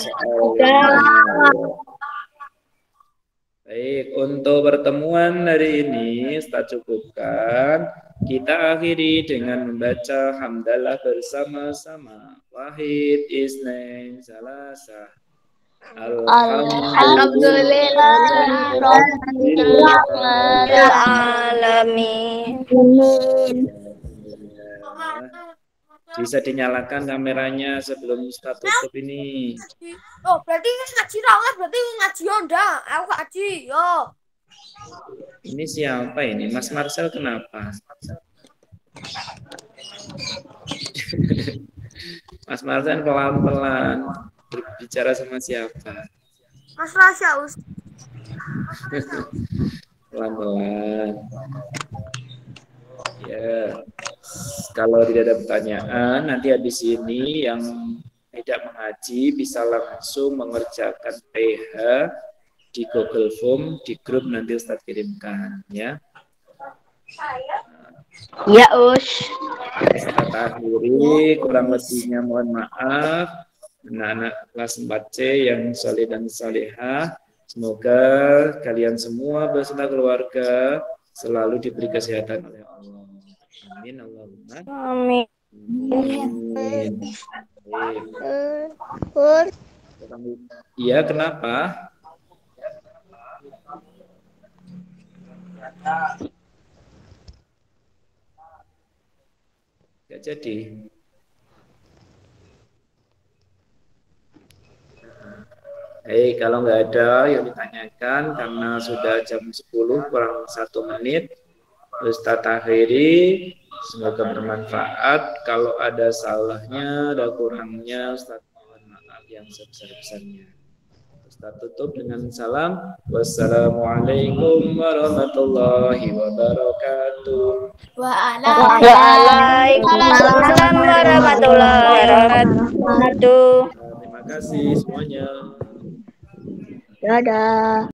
Baik, untuk pertemuan hari ini Ustaz cukupkan. Kita akhiri dengan membaca hamdalah bersama-sama. Wahid, isnain, salasah. Alhamdulillah. Bisa dinyalakan kameranya sebelum Ustaz tutup ini. Oh, berarti ngaji rawat, berarti ngaji onda. Aku ngaji, yo. Ini siapa ini? Mas Marcel kenapa? Mas Marcel pelan-pelan berbicara sama siapa? Mas Rasya, Ustaz. Pelan-pelan. Ya, kalau tidak ada pertanyaan, nanti habis ini yang tidak mengaji bisa langsung mengerjakan PH di Google Form di grup nanti Ustaz kirimkan ya. Ya, Us. Ustaz akhiri, kurang lebihnya mohon maaf. Anak-anak kelas 4C yang soleh dan solehah, semoga kalian semua beserta keluarga selalu diberi kesehatan oleh Allah. Amin Allahumma. Amin. Amin. Iya, kenapa? Gak jadi. Hei, kalau nggak ada yang ditanyakan karena sudah jam 10 kurang 1 menit. Ustaz akhiri, semoga bermanfaat. Kalau ada salahnya, ada kurangnya, Ustaz mohon maaf yang sebesar-besarnya. Ustaz tutup dengan salam. Wassalamualaikum warahmatullahi wabarakatuh. Waalaikumsalam warahmatullahi wabarakatuh. Terima kasih semuanya. Dadah.